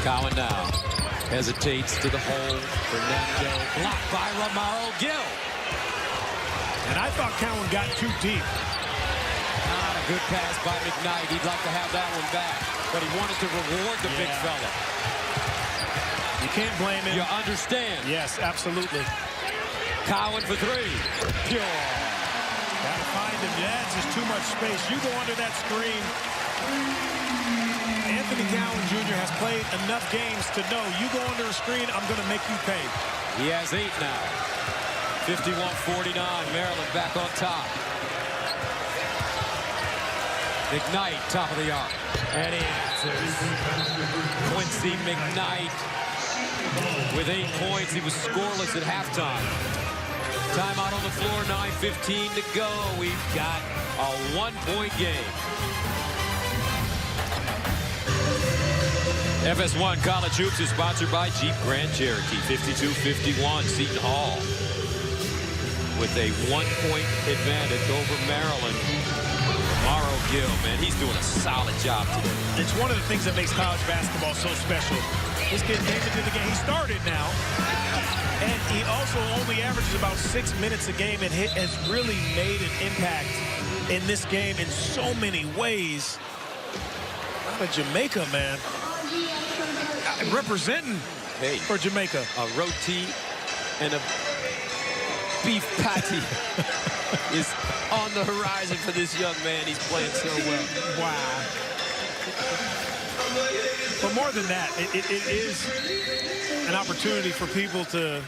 Cowan now hesitates to the hole. Fernando blocked by Romaro Gill. And I thought Cowan got too deep. Not a good pass by McKnight. He'd like to have that one back, but he wanted to reward the big fella. You can't blame him. You understand? Yes, absolutely. Cowan for three. Pure. Gotta find him. Yeah, it's just too much space. You go under that screen. Anthony Cowan Jr. has played enough games to know you go under a screen, I'm going to make you pay. He has 8 now. 51-49. Maryland back on top. McKnight, top of the arc. And he answers. Quincy McKnight with 8 points. He was scoreless at halftime. Timeout on the floor, 9:15 to go. We've got a 1-point game. FS1 College Hoops is sponsored by Jeep Grand Cherokee. 52-51, Seton Hall with a 1-point advantage over Maryland. Romaro Gill, man, he's doing a solid job today. It's one of the things that makes college basketball so special. This kid came into the game. He started now, and he also only averages about 6 minutes a game, and has really made an impact in this game in so many ways. Out of Jamaica, man. Representing for Jamaica. A roti and a beef patty is on the horizon for this young man. He's playing so well. Wow. But more than that, it is an opportunity for people to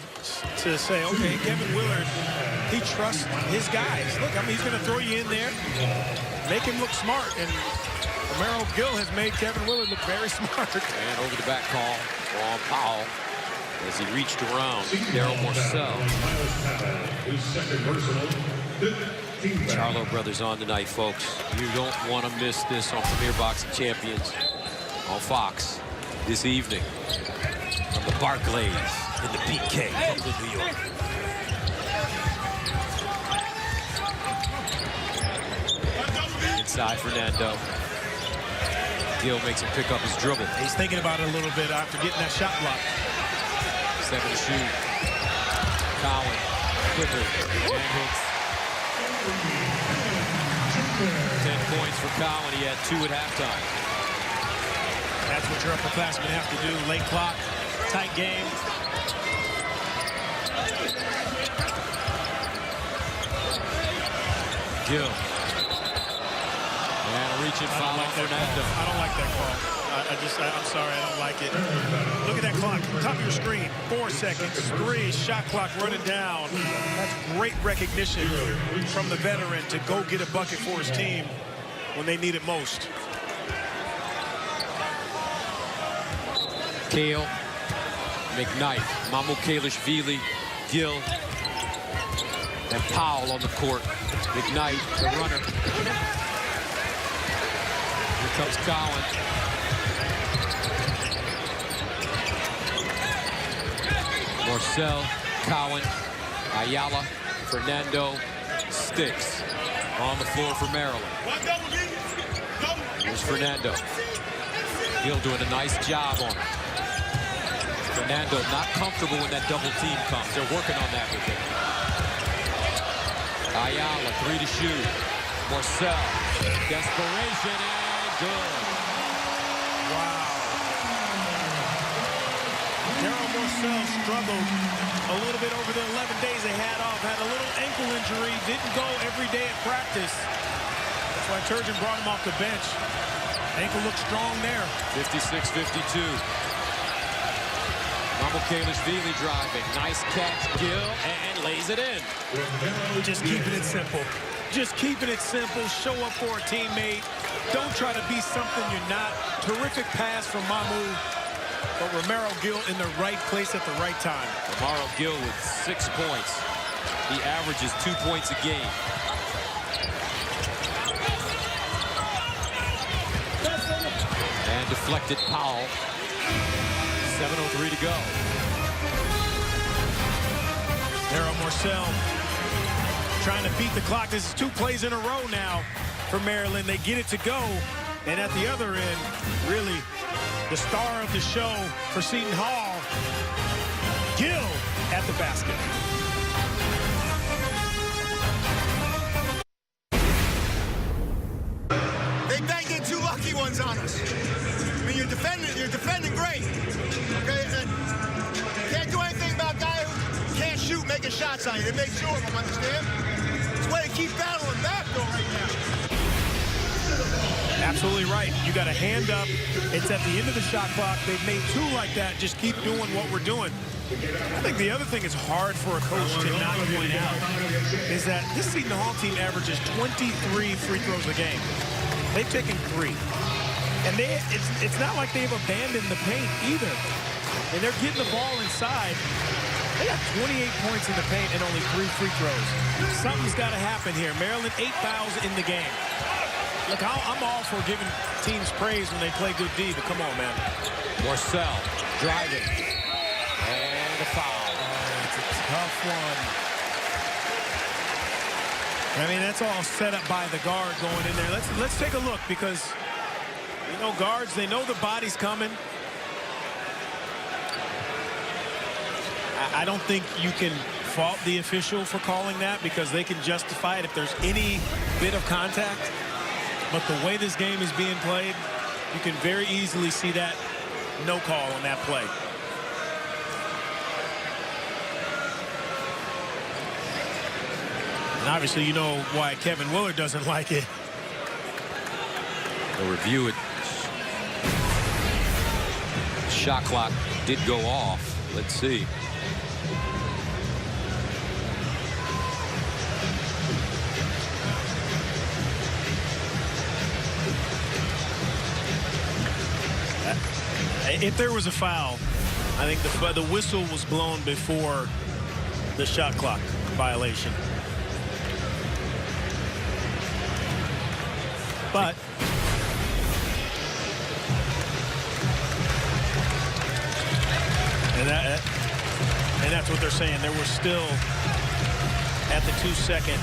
say, okay, Kevin Willard, he trusts his guys. Look, I mean, he's going to throw you in there, make him look smart. And Romaro Gill has made Kevin Willard look very smart. And over the back call on Powell as he reached around. Daryl Morcell. Charlo brothers on tonight, folks. You don't want to miss this on Premier Boxing Champions on Fox this evening from the Barclays in the BK, Brooklyn, New York. Inside Fernando. Gill makes him pick up his dribble. He's thinking about it a little bit after getting that shot block. 7 to shoot. Cowan, quicker, and hits. 10 points for Cowan. He had 2 at halftime. That's what your upperclassmen have to do. Late clock, tight game. Gill. And a reaching foul on Fernando. I don't like that call. I'm sorry, I don't like it. Look at that clock, top of your screen. 4 seconds, 3, shot clock running down. That's great recognition from the veteran to go get a bucket for his team when they need it most. Kale, McKnight, Mamukelishvili, Gill, and Powell on the court. McKnight, the runner. comes Cowan. Morcell, Cowan, Ayala, Fernando, Sticks on the floor for Maryland. Here's Fernando. Gill doing a nice job on him. Fernando not comfortable when that double team comes. They're working on that with him. Ayala, 3 to shoot. Morcell, desperation, and good. Wow. Daryl Morcell struggled a little bit over the 11 days they had off. Had a little ankle injury. Didn't go every day at practice. That's why Turgeon brought him off the bench. Ankle looks strong there. 56-52. Mamukelashvili driving. Nice catch, Gill, and lays it in. Just keeping it simple. Just keeping it simple. Show up for a teammate. Don't try to be something you're not. Terrific pass from Mamu. But Romaro Gill in the right place at the right time. Romaro Gill with 6 points. He averages 2 points a game. And deflected Powell. 7:03 to go. Daryl Morcell trying to beat the clock. This is 2 plays in a row now for Maryland. They get it to go. And at the other end, really the star of the show for Seton Hall, Gill at the basket. They banged in 2 lucky ones on us. I mean, you're defending great. Okay, and you can't do anything about a guy who can't shoot making shots on you. They make sure of them, understand? It's a way to keep battling back though right now. Absolutely right. You got a hand up. It's at the end of the shot clock. They've made 2 like that. Just keep doing what we're doing. I think the other thing is hard for a coach to not point out is that this Seton Hall team averages 23 free throws a game. They've taken 3. And it's not like they've abandoned the paint either. And they're getting the ball inside. They got 28 points in the paint and only 3 free throws. Something's got to happen here. Maryland, 8 fouls in the game. Look, I'm all for giving teams praise when they play good D, but come on, man. Morcell driving. And a foul. It's a tough one. I mean, that's all set up by the guard going in there. Let's take a look because, you know, guards, they know the body's coming. I don't think you can fault the official for calling that because they can justify it if there's any bit of contact. But the way this game is being played, you can very easily see that no call on that play. And obviously, you know why Kevin Willard doesn't like it. They'll review it. Shot clock did go off. Let's see. If there was a foul, I think the whistle was blown before the shot clock violation. But and that's what they're saying. There was still at the 2-second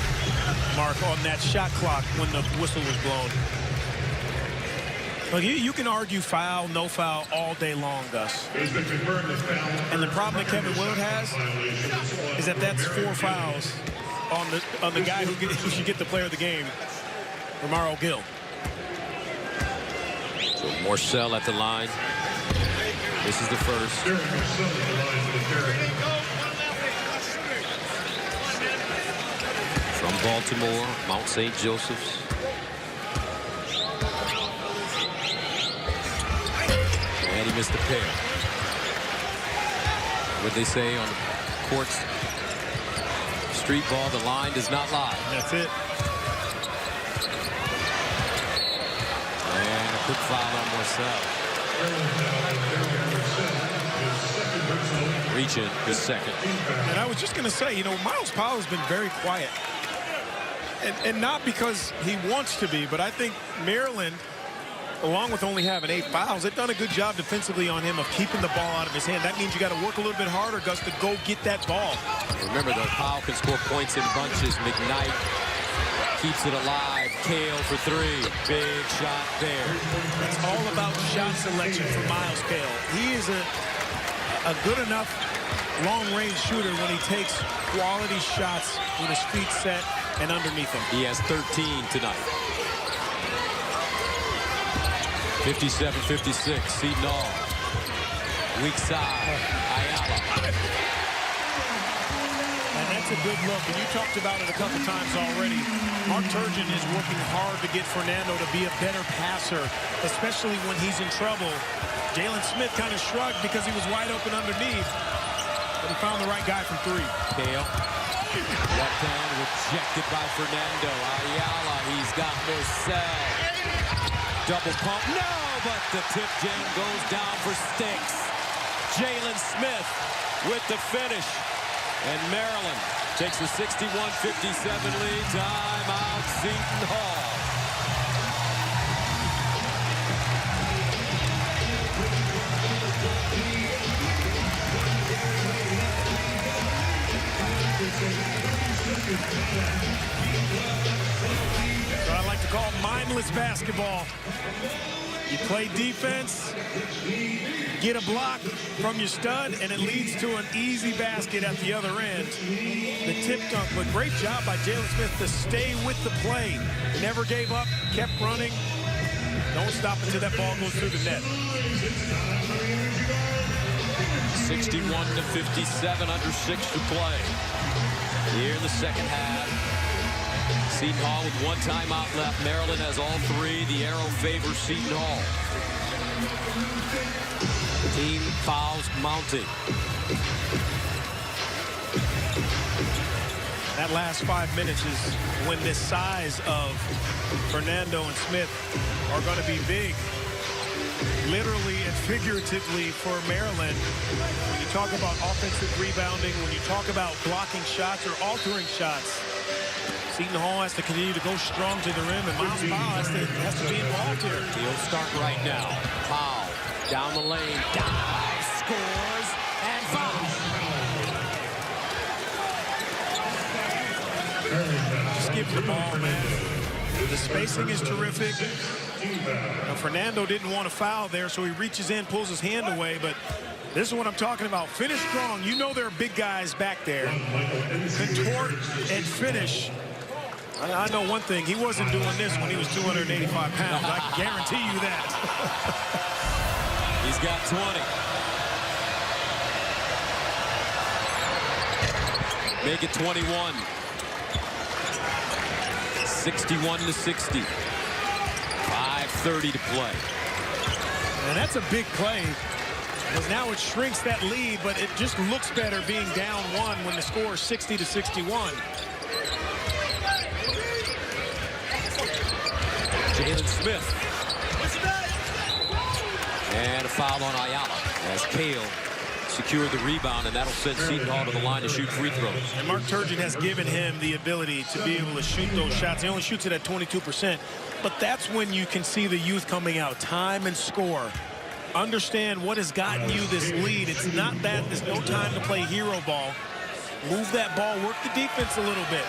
mark on that shot clock when the whistle was blown. Look, you can argue foul, no foul all day long, Gus. And the problem that Kevin Willard has is that that's 4 fouls on the guy who should get the player of the game, Romaro Gill. So Morcell at the line. This is the first. From Baltimore, Mount St. Joseph's. And he missed the pair. What they say on the courts, street ball, the line does not lie. That's it. And a quick foul on Morcell. Reaching his second. And I was just going to say, you know, Miles Powell has been very quiet. And not because he wants to be, but I think Maryland along with only having 8 fouls, they've done a good job defensively on him of keeping the ball out of his hand. That means you got to work a little bit harder, Gus, to go get that ball. Remember, the foul can score points in bunches. McKnight keeps it alive. Kale for 3. Big shot there. It's all about shot selection for Miles Kale. He is a good enough long-range shooter when he takes quality shots with his feet set and underneath him. He has 13 tonight. 57-56, Seton Hall. Weak side, Ayala. And that's a good look, and you talked about it a couple times already. Mark Turgeon is working hard to get Fernando to be a better passer, especially when he's in trouble. Jalen Smith kind of shrugged because he was wide open underneath, but he found the right guy from 3. Kale, left hand rejected by Fernando. Ayala, he's got Marcel. Double pump, no, but the tip jam goes down for Stinks. Jalen Smith with the finish. And Maryland takes a 61-57 lead. Timeout, Seton Hall. What I like to call mindless basketball. You play defense, get a block from your stud, and it leads to an easy basket at the other end. The tip dunk, but great job by Jalen Smith to stay with the play. Never gave up, kept running. Don't stop until that ball goes through the net. 61-57, under 6 to play. Here in the second half. Seton Hall with 1 timeout left. Maryland has all 3. The arrow favors Seton Hall. Team fouls mounting. That last 5 minutes is when the size of Fernando and Smith are going to be big, literally and figuratively, for Maryland. When you talk about offensive rebounding, when you talk about blocking shots or altering shots, Seton Hall has to continue to go strong to the rim, and Miles Powell has to be involved here. He'll start right now. Powell down the lane, dives, scores, and fouls. Just give the ball, man. The spacing is terrific. Now, Fernando didn't want to foul there, so he reaches in, pulls his hand away, but this is what I'm talking about. Finish strong. You know there are big guys back there. Contort and finish. I know one thing. He wasn't doing this when he was 285 pounds. I can guarantee you that. He's got 20. Make it 21. 61-60. 5:30 to play. And that's a big play. Because now it shrinks that lead, but it just looks better being down 1 when the score is 60-61. Jalen Smith. And a foul on Ayala as Kale secured the rebound, and that'll send Seton Hall to the line to shoot free throws. And Mark Turgeon has given him the ability to be able to shoot those shots. He only shoots it at 22%, but that's when you can see the youth coming out. Time and score. Understand what has gotten you this lead. It's not that there's no time to play hero ball. Move that ball, work the defense a little bit.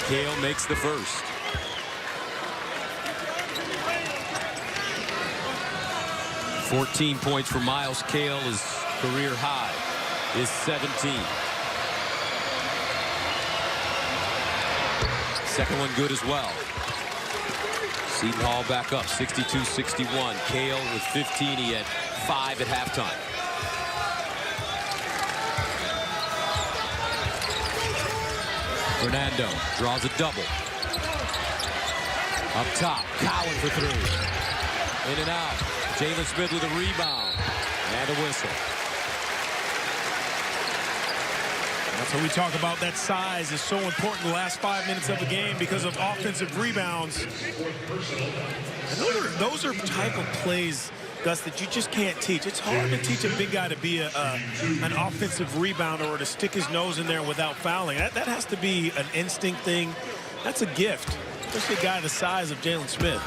Kale makes the first. "14 points for Miles Kale, his career high is 17. Second one good as well. Seton Hall back up, 62-61. Kale with 15. He had 5 at halftime. Fernando draws a double. Up top, Cowan for 3. In and out. Jalen Smith with a rebound. And a whistle. That's what we talk about. That size is so important the last 5 minutes of the game because of offensive rebounds. And those are type of plays Gus, that you just can't teach. It's hard to teach a big guy to be an offensive rebounder or to stick his nose in there without fouling. That has to be an instinct thing. That's a gift, especially a guy the size of Jalen Smith.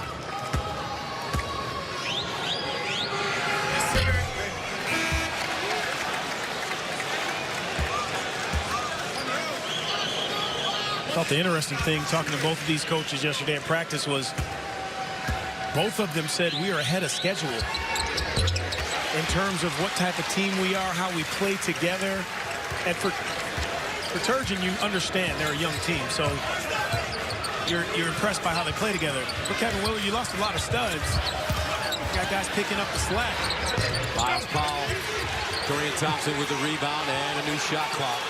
I thought the interesting thing talking to both of these coaches yesterday in practice was both of them said we are ahead of schedule in terms of what type of team we are, how we play together. And for Turgeon, you understand they're a young team, so you're impressed by how they play together. For Kevin Willard, you lost a lot of studs. You got guys picking up the slack. Miles Powell, Dorian Thompson with the rebound and a new shot clock.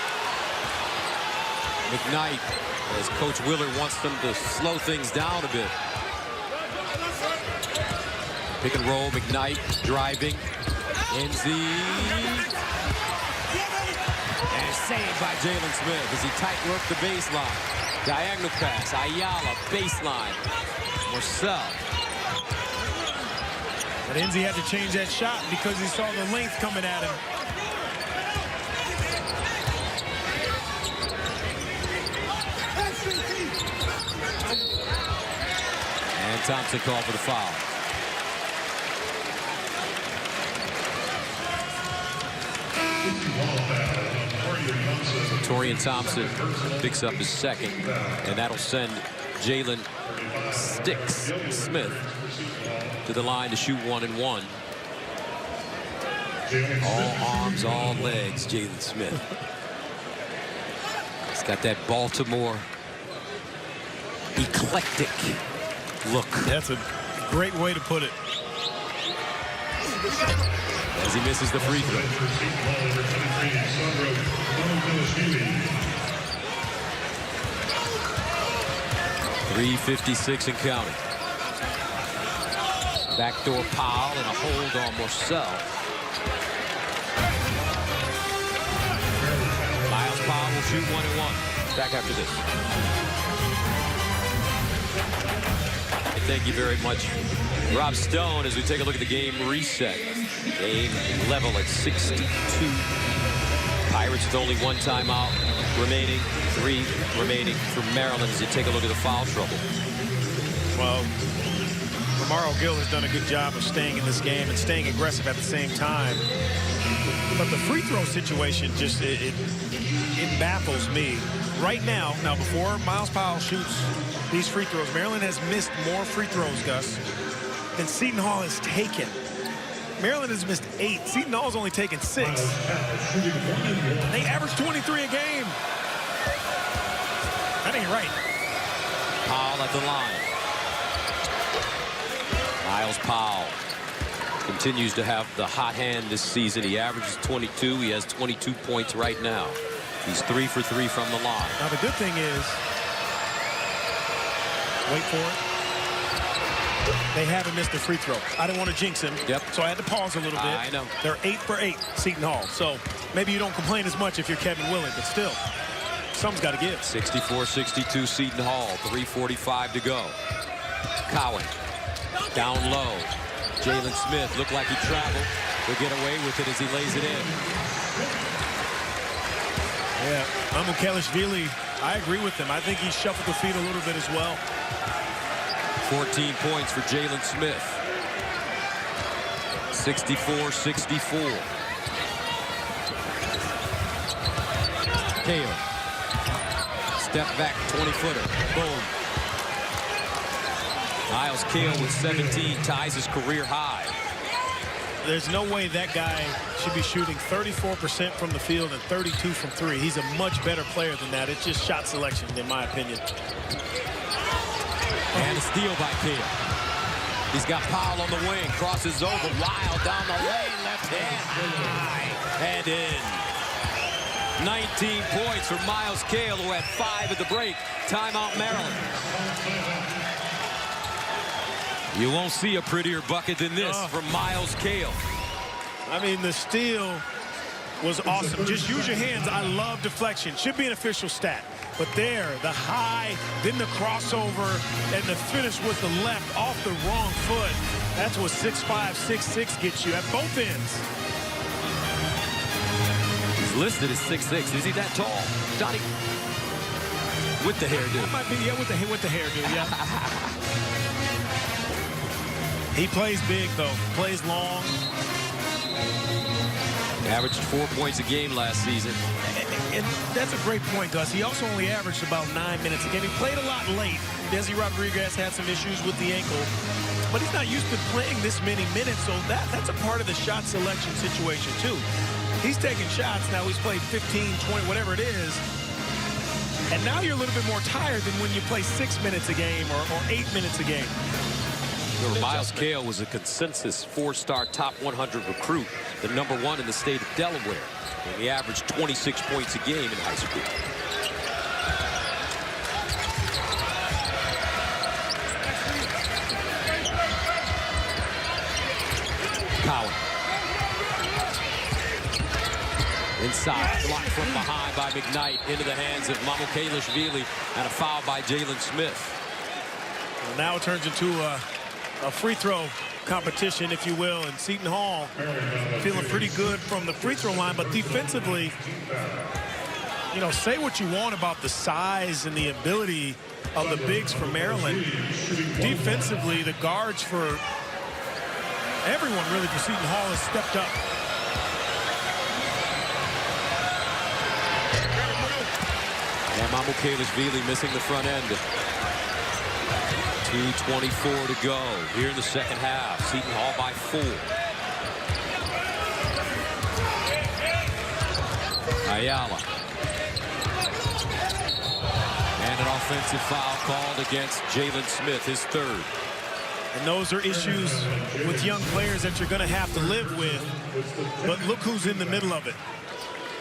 McKnight, as Coach Willard wants them to slow things down a bit. Pick and roll, McKnight driving. NC. And saved by Jalen Smith as he tight worked the baseline. Diagonal pass, Ayala, baseline. Marcel. But Enzi had to change that shot because he saw the length coming at him. And Thompson called for the foul. Torian Thompson picks up his second, and that'll send Jalen Sticks Smith to the line to shoot 1 and 1. All arms, all legs, Jalen Smith. He's got that Baltimore eclectic look. That's a great way to put it. As he misses the free throw. 3:56 and counting. Backdoor Powell and a hold on Marcel. Miles Powell will shoot 1 and 1. Back after this. Thank you very much, Rob Stone, as we take a look at the game reset. Game level at 62. Pirates with only 1 timeout remaining, 3 remaining for Maryland as you take a look at the foul trouble. Well, Romaro Gill has done a good job of staying in this game and staying aggressive at the same time. But the free throw situation just, it baffles me. Right now, before Miles Powell shoots these free throws, Maryland has missed more free throws, Gus, than Seton Hall has taken. Maryland has missed 8. Seton Hall has only taken 6. They average 23 a game. That ain't right. Powell at the line. Miles Powell continues to have the hot hand this season. He averages 22. He has 22 points right now. He's 3 for 3 from the line. Now the good thing is, wait for it, they haven't missed a free throw. I didn't want to jinx him, so I had to pause a little bit. I know. They're 8 for 8, Seton Hall. So maybe you don't complain as much if you're Kevin Willard, but still, something's got to give. 64-62 Seton Hall, 3:45 to go. Cowan down low. Jalen Smith looked like he traveled. He'll get away with it as he lays it in. Yeah, Amukelishvili, I agree with him. I think he shuffled the feet a little bit as well. 14 points for Jalen Smith. 64-64. Kale. Step back 20-footer. Boom. Miles Kale with 17 ties his career high. There's no way that guy should be shooting 34% from the field and 32 from 3. He's a much better player than that. It's just shot selection, in my opinion. And a steal by Kale. He's got Powell on the wing. Crosses over. Wild down the lane. Left hand high. And in. 19 points for Miles Kale, who had 5 at the break. Timeout, Maryland. You won't see a prettier bucket than this from Miles Kale. I mean, the steal was awesome. Just use your hands. I love deflection. Should be an official stat. But there, the high, then the crossover, and the finish with the left off the wrong foot. That's what 6'5", 6'6" gets you at both ends. He's listed as 6'6". Is he that tall? Donnie? With the hairdo. That might be, yeah, with the hairdo, yeah. He plays big, though. Plays long. Averaged 4 points a game last season. And that's a great point, Gus. He also only averaged about 9 minutes a game. He played a lot late. Desi Rodriguez had some issues with the ankle. But he's not used to playing this many minutes, so that's a part of the shot selection situation, too. He's taking shots. Now he's played 15, 20, whatever it is. And now you're a little bit more tired than when you play 6 minutes a game or 8 minutes a game. Miles Cale was a consensus 4-star top 100 recruit, the #1 in the state of Delaware. And he averaged 26 points a game in high school. Cowan. Inside, blocked from behind by McKnight into the hands of Mamukelashvili, and a foul by Jalen Smith. Well, now it turns into a free throw competition, if you will, and Seton Hall feeling pretty good from the free throw line, but defensively, you know, say what you want about the size and the ability of the bigs for Maryland. Defensively, the guards for everyone really for Seton Hall has stepped up. And Mamukelashvili missing the front end. 2:24 to go here in the second half. Seton Hall by 4. Ayala. And an offensive foul called against Jalen Smith, his 3rd. And those are issues with young players that you're going to have to live with. But look who's in the middle of it.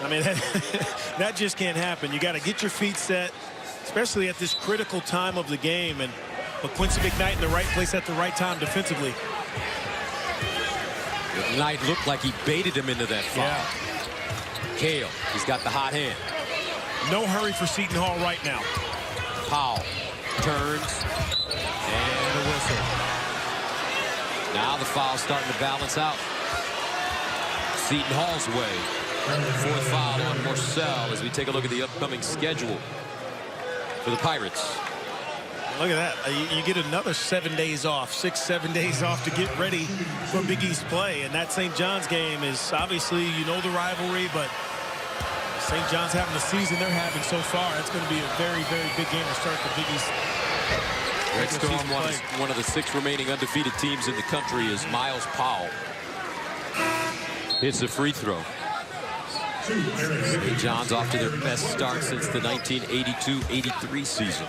I mean, that just can't happen. You got to get your feet set, especially at this critical time of the game. But Quincy McKnight in the right place at the right time defensively. McKnight looked like he baited him into that foul. Yeah. Cale, he's got the hot hand. No hurry for Seton Hall right now. Powell turns, and a whistle. Now the foul's starting to balance out. Seton Hall's way. 4th foul on Morsell as we take a look at the upcoming schedule for the Pirates. Look at that. You get another 7 days off, 6-7 days off to get ready for Big East play. And that St. John's game is obviously, you know, the rivalry, but St. John's having the season they're having so far. It's going to be a very, very big game to start the Big East. Red Storm, one of the 6 remaining undefeated teams in the country, is Miles Powell. Hits a free throw. St. John's off to their best start since the 1982-83 season.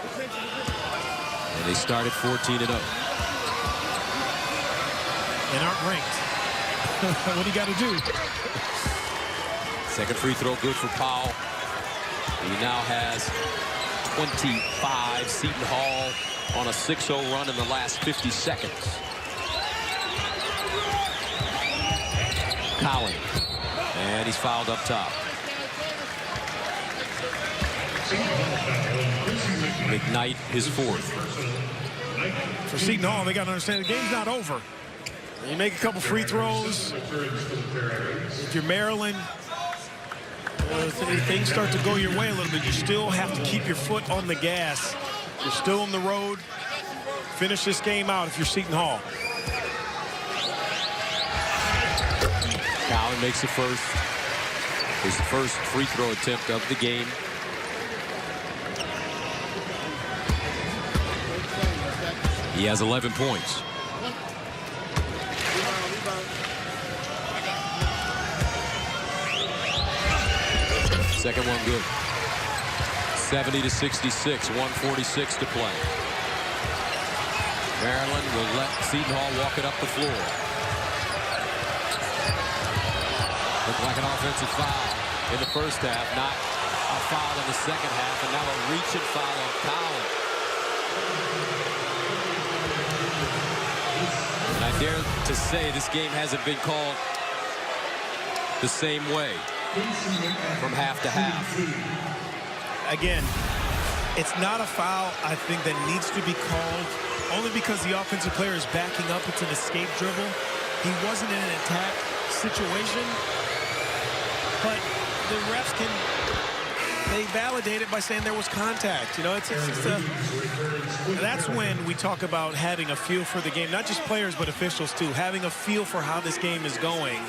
And they started 14-0. And aren't ranked. What do you got to do? Second free throw good for Powell. He now has 25. Seton Hall on a 6-0 run in the last 50 seconds. Cowan. And he's fouled up top. McKnight, his 4th. For Seton Hall, they got to understand the game's not over. You make a couple free throws. If you're Maryland, things start to go your way a little bit. You still have to keep your foot on the gas. You're still on the road. Finish this game out if you're Seton Hall. Cowan makes the first. His first free throw attempt of the game. He has 11 points. Second one good. 70-66, 1:46 to play. Maryland will let Seton Hall walk it up the floor. Looked like an offensive foul in the first half, not a foul in the second half, and now a reach-in foul on Cowan. And I dare to say this game hasn't been called the same way. from half to half. Again, it's not a foul, I think, that needs to be called, only because the offensive player is backing up. It's an escape dribble. He wasn't in an attack situation, but the refs they validate it by saying there was contact. You know, that's when we talk about having a feel for the game, not just players, but officials too, having a feel for how this game is going.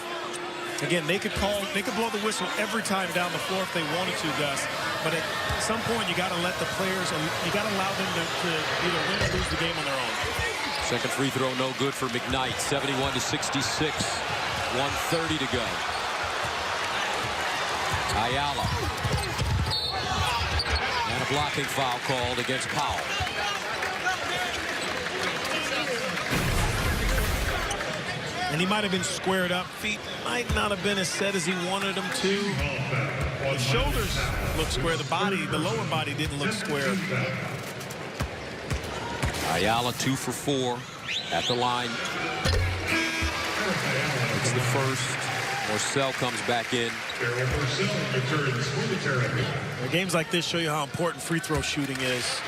Again, they could blow the whistle every time down the floor if they wanted to, Gus. But at some point, you got to let the players, you got to allow them to either win or lose the game on their own. Second free throw, no good for McKnight. 71-66. 1:30 to go. Ayala. And a blocking foul called against Powell. And he might have been squared up. Feet might not have been as set as he wanted them to. The shoulders look square. The lower body didn't look square. Ayala 2 for 4 at the line. It's the first. Morcell comes back in. Games like this show you how important free throw shooting is.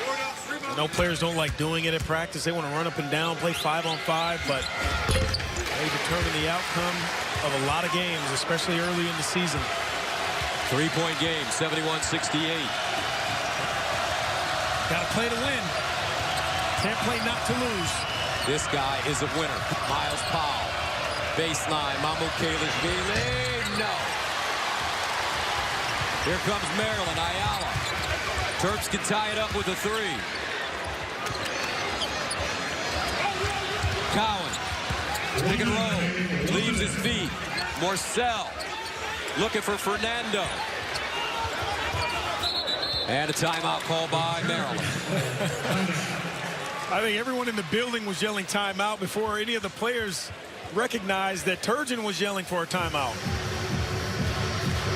I know players don't like doing it at practice. They want to run up and down, play 5-on-5, but they determine the outcome of a lot of games, especially early in the season. 3-point game, 71-68. Got to play to win. Can't play not to lose. This guy is a winner. Miles Powell. Baseline, Mamu Kalishvili. No. Here comes Maryland. Ayala. Terps can tie it up with a 3. Cowan. Pick and roll. Leaves his feet. Morcell. Looking for Fernando. And a timeout call by Maryland. I think everyone in the building was yelling timeout before any of the players recognized that Turgeon was yelling for a timeout.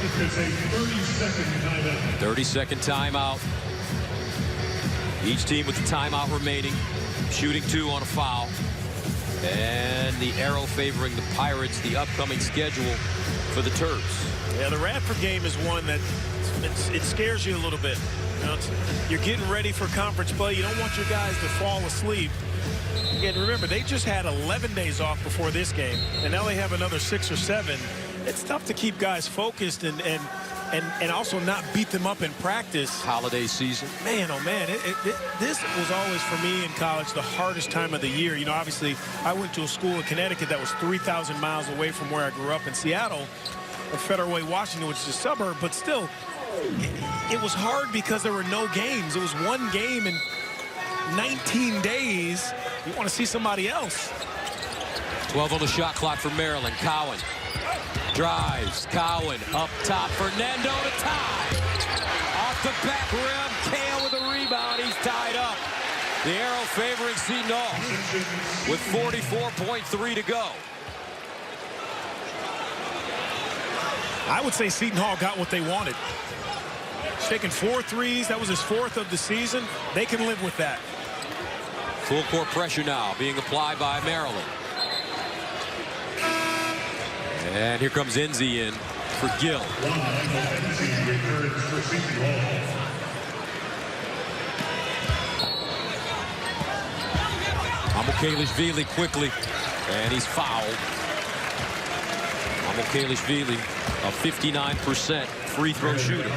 It's a 30-second timeout. 30-second timeout. Each team with the timeout remaining. Shooting 2 on a foul. And the arrow favoring the Pirates, the upcoming schedule for the Terps. Yeah, the Radford game is one that it scares you a little bit. You know, you're getting ready for conference play. You don't want your guys to fall asleep. Again, remember, they just had 11 days off before this game, and now they have another 6 or 7. It's tough to keep guys focused and also not beat them up in practice. Holiday season. Man, oh man, this was always for me in college the hardest time of the year. You know, obviously, I went to a school in Connecticut that was 3,000 miles away from where I grew up in Seattle, or Federal Way, Washington, which is a suburb, but still, it was hard because there were no games. It was one game in 19 days. You want to see somebody else. 12 on the shot clock for Maryland. Cowan drives. Cowan up top. Fernando to tie. Off the back rim. Kale with a rebound. He's tied up. The arrow favoring Seton Hall with 44.3 to go. I would say Seton Hall got what they wanted. He's taking 4 threes. That was his 4th of the season. They can live with that. Full court pressure now being applied by Maryland. And here comes Enzi in for Gill. Kalishvili quickly, and he's fouled. Kalishvili, a 59% free throw shooter.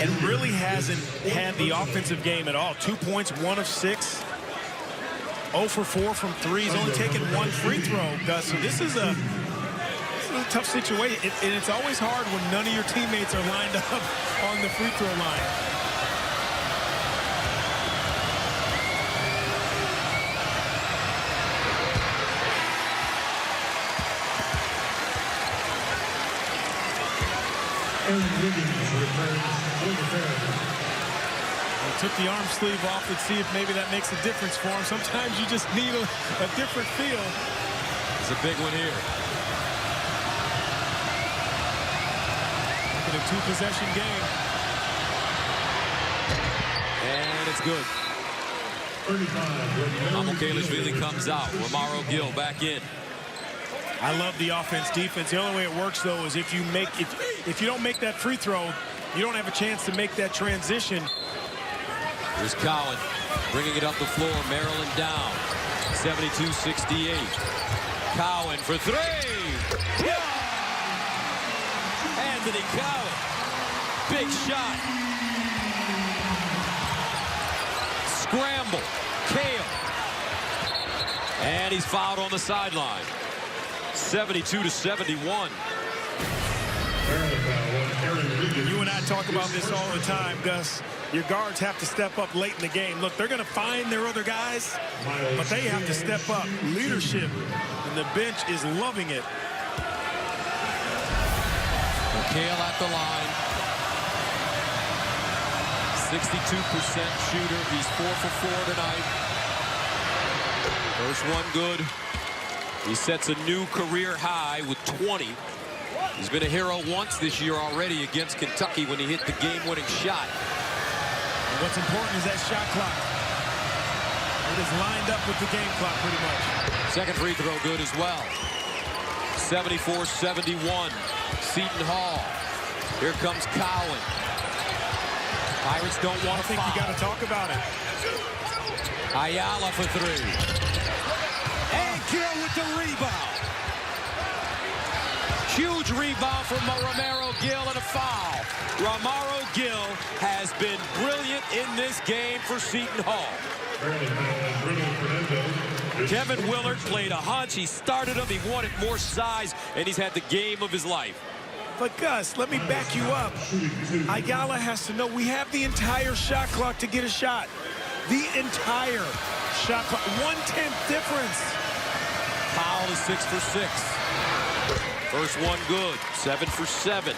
And really hasn't had the offensive game at all. 2 points, 1 of 6. 0 for 4 from 3. He's only taken 1 free throw, Gus. So this is a tough situation. And it's always hard when none of your teammates are lined up on the free throw line. Took the arm sleeve off and see if maybe that makes a difference for him. Sometimes you just need a different feel. It's a big one here. Look at a 2-possession game. And it's good. Kalishvili comes out. Romaro Gill back in. I love the offense defense. The only way it works though is if you don't make that free throw, you don't have a chance to make that transition. Here's Cowan bringing it up the floor. Maryland down 72-68. Cowan for three. Yeah! Anthony Cowan. Big shot. Scramble. Kale. And he's fouled on the sideline. 72-71. You and I talk about this all the time, Gus. Your guards have to step up late in the game. Look, they're going to find their other guys, but they have to step up. Leadership, and the bench is loving it. Kale at the line. 62% shooter. He's 4 for 4 tonight. First one good. He sets a new career high with 20. He's been a hero once this year already against Kentucky when he hit the game-winning shot. And what's important is that shot clock. It is lined up with the game clock pretty much. Second free throw good as well. 74-71. Seton Hall. Here comes Cowan. Pirates don't want to foul. I think you got to talk about it. Ayala for three. And Gill with the rebound. Huge rebound from Romaro Gill and a foul. Romaro Gill has been brilliant in this game for Seton Hall. Kevin Willard played a hunch. He started him. He wanted more size, and he's had the game of his life. But Gus, let me back you up. Ayala has to know we have the entire shot clock to get a shot. The entire shot clock. 1/10 difference. Powell is 6 for 6. First one good. 7 for 7.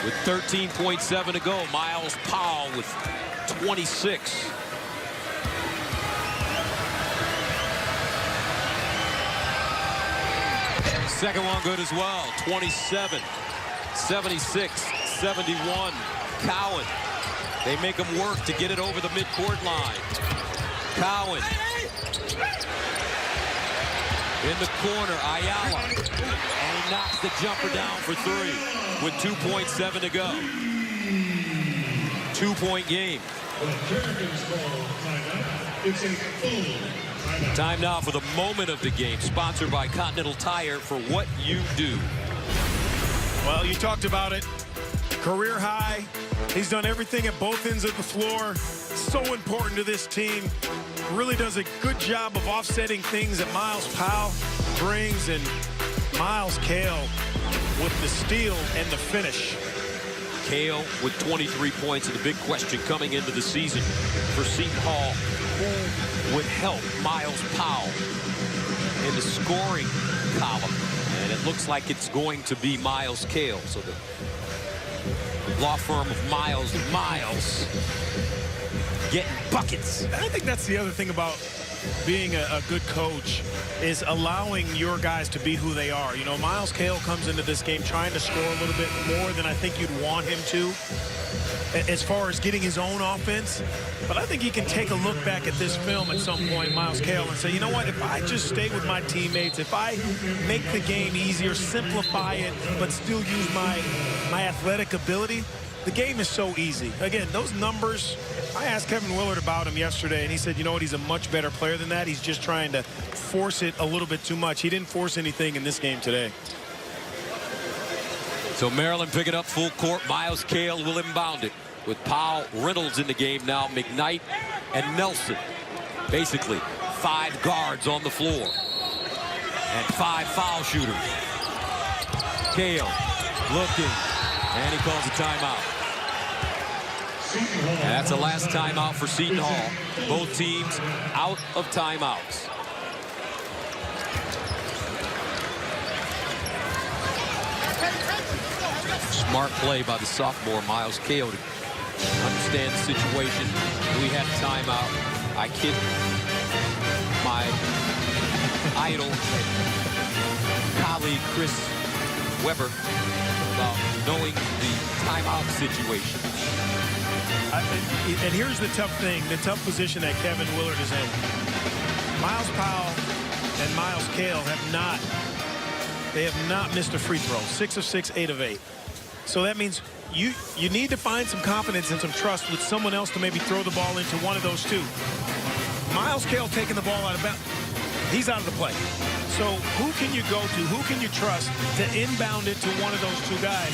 With 13.7 to go, Miles Powell with 26. Second one good as well. 27, 76, 71. Cowan. They make him work to get it over the midcourt line. Cowan. In the corner, Ayala. And he knocks the jumper down for three with 2.7 to go. 2-point game. Time now for the moment of the game, sponsored by Continental Tire, for what you do. Well, you talked about it. Career high. He's done everything at both ends of the floor. So important to this team. Really does a good job of offsetting things that Miles Powell brings, and Miles Kale with the steal and the finish. Kale with 23 points, and the big question coming into the season for Seton Hall, who would help Miles Powell in the scoring column? And it looks like it's going to be Miles Kale. So the law firm of Miles getting buckets. I think that's the other thing about being a good coach, is allowing your guys to be who they are. You know, Miles Kale comes into this game trying to score a little bit more than I think you'd want him to as far as getting his own offense. But I think he can take a look back at this film at some point, Miles Kale, and say, you know what, if I just stay with my teammates, if I make the game easier, simplify it, but still use my athletic ability, the game is so easy. Again, those numbers, I asked Kevin Willard about him yesterday, and he said, you know what, he's a much better player than that. He's just trying to force it a little bit too much. He didn't force anything in this game today. So Maryland pick it up full court. Miles Kale will inbound it with Powell, Reynolds in the game now, McKnight and Nelson. Basically 5 guards on the floor and 5 foul shooters. Kale looking, and he calls a timeout. And that's the last timeout for Seton Hall. Both teams out of timeouts. Smart play by the sophomore, Miles Kale, to understand the situation. We have timeout. I kid my idol, colleague Chris Webber about knowing the timeout situation. And here's the tough thing, the tough position that Kevin Willard is in. Miles Powell and Miles Kale have not. They have not missed a free throw. 6 of 6, 8 of 8. So that means you need to find some confidence and some trust with someone else to maybe throw the ball into one of those two. Miles Kale taking the ball out of bounds. He's out of the play. So who can you go to? Who can you trust to inbound it to one of those two guys?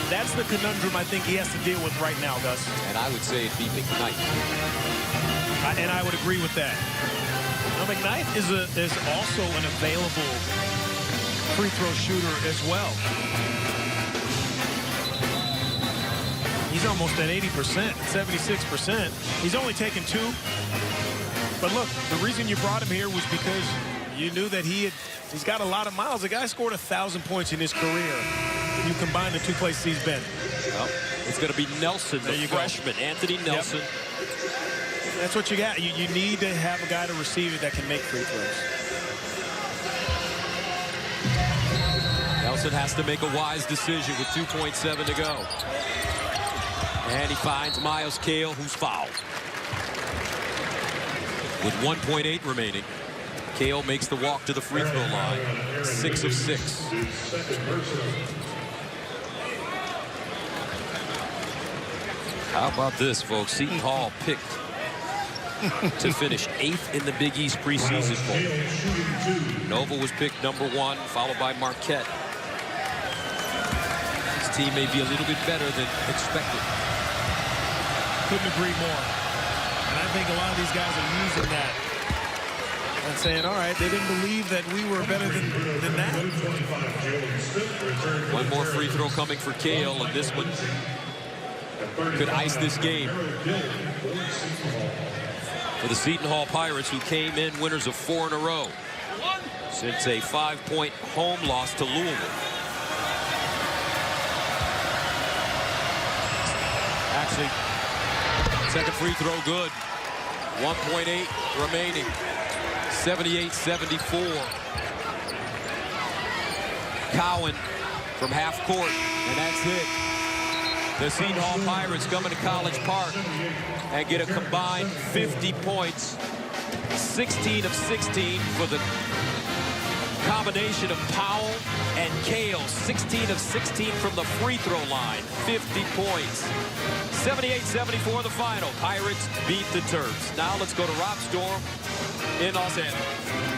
That's the conundrum I think he has to deal with right now, Gus. And I would say it'd be McKnight. And I would agree with that. Now, McKnight is also an available free throw shooter as well. He's almost at 80%, 76%. He's only taken 2. But look, the reason you brought him here was because you knew that he's got a lot of miles. The guy scored 1,000 points in his career. You combine the 2 places he's been. Well, it's going to be Nelson, the freshman, Anthony Nelson. Yep. That's what you got. You need to have a guy to receive it that can make free throws. Nelson has to make a wise decision with 2.7 to go. And he finds Miles Kale, who's fouled. With 1.8 remaining, Kale makes the walk to the free throw line. 6 of 6. How about this, folks? Seton Hall picked to finish 8th in the Big East preseason poll. Nova was picked #1, followed by Marquette. This team may be a little bit better than expected. Couldn't agree more. And I think a lot of these guys are using that and saying, all right, they didn't believe that we were better than that. One more free throw coming for Kale, and this one could ice this game. For the Seton Hall Pirates, who came in winners of 4 in a row since a 5-point home loss to Louisville. Actually, second free throw good. 1.8 remaining. 78-74. Cowan from half court, and that's it. The Seton Hall Pirates coming to College Park and get a combined 50 points. 16 of 16 for the combination of Powell and Kale. 16 of 16 from the free throw line. 50 points. 78-74 the final. Pirates beat the Terps. Now let's go to Rob Storm in Los Angeles.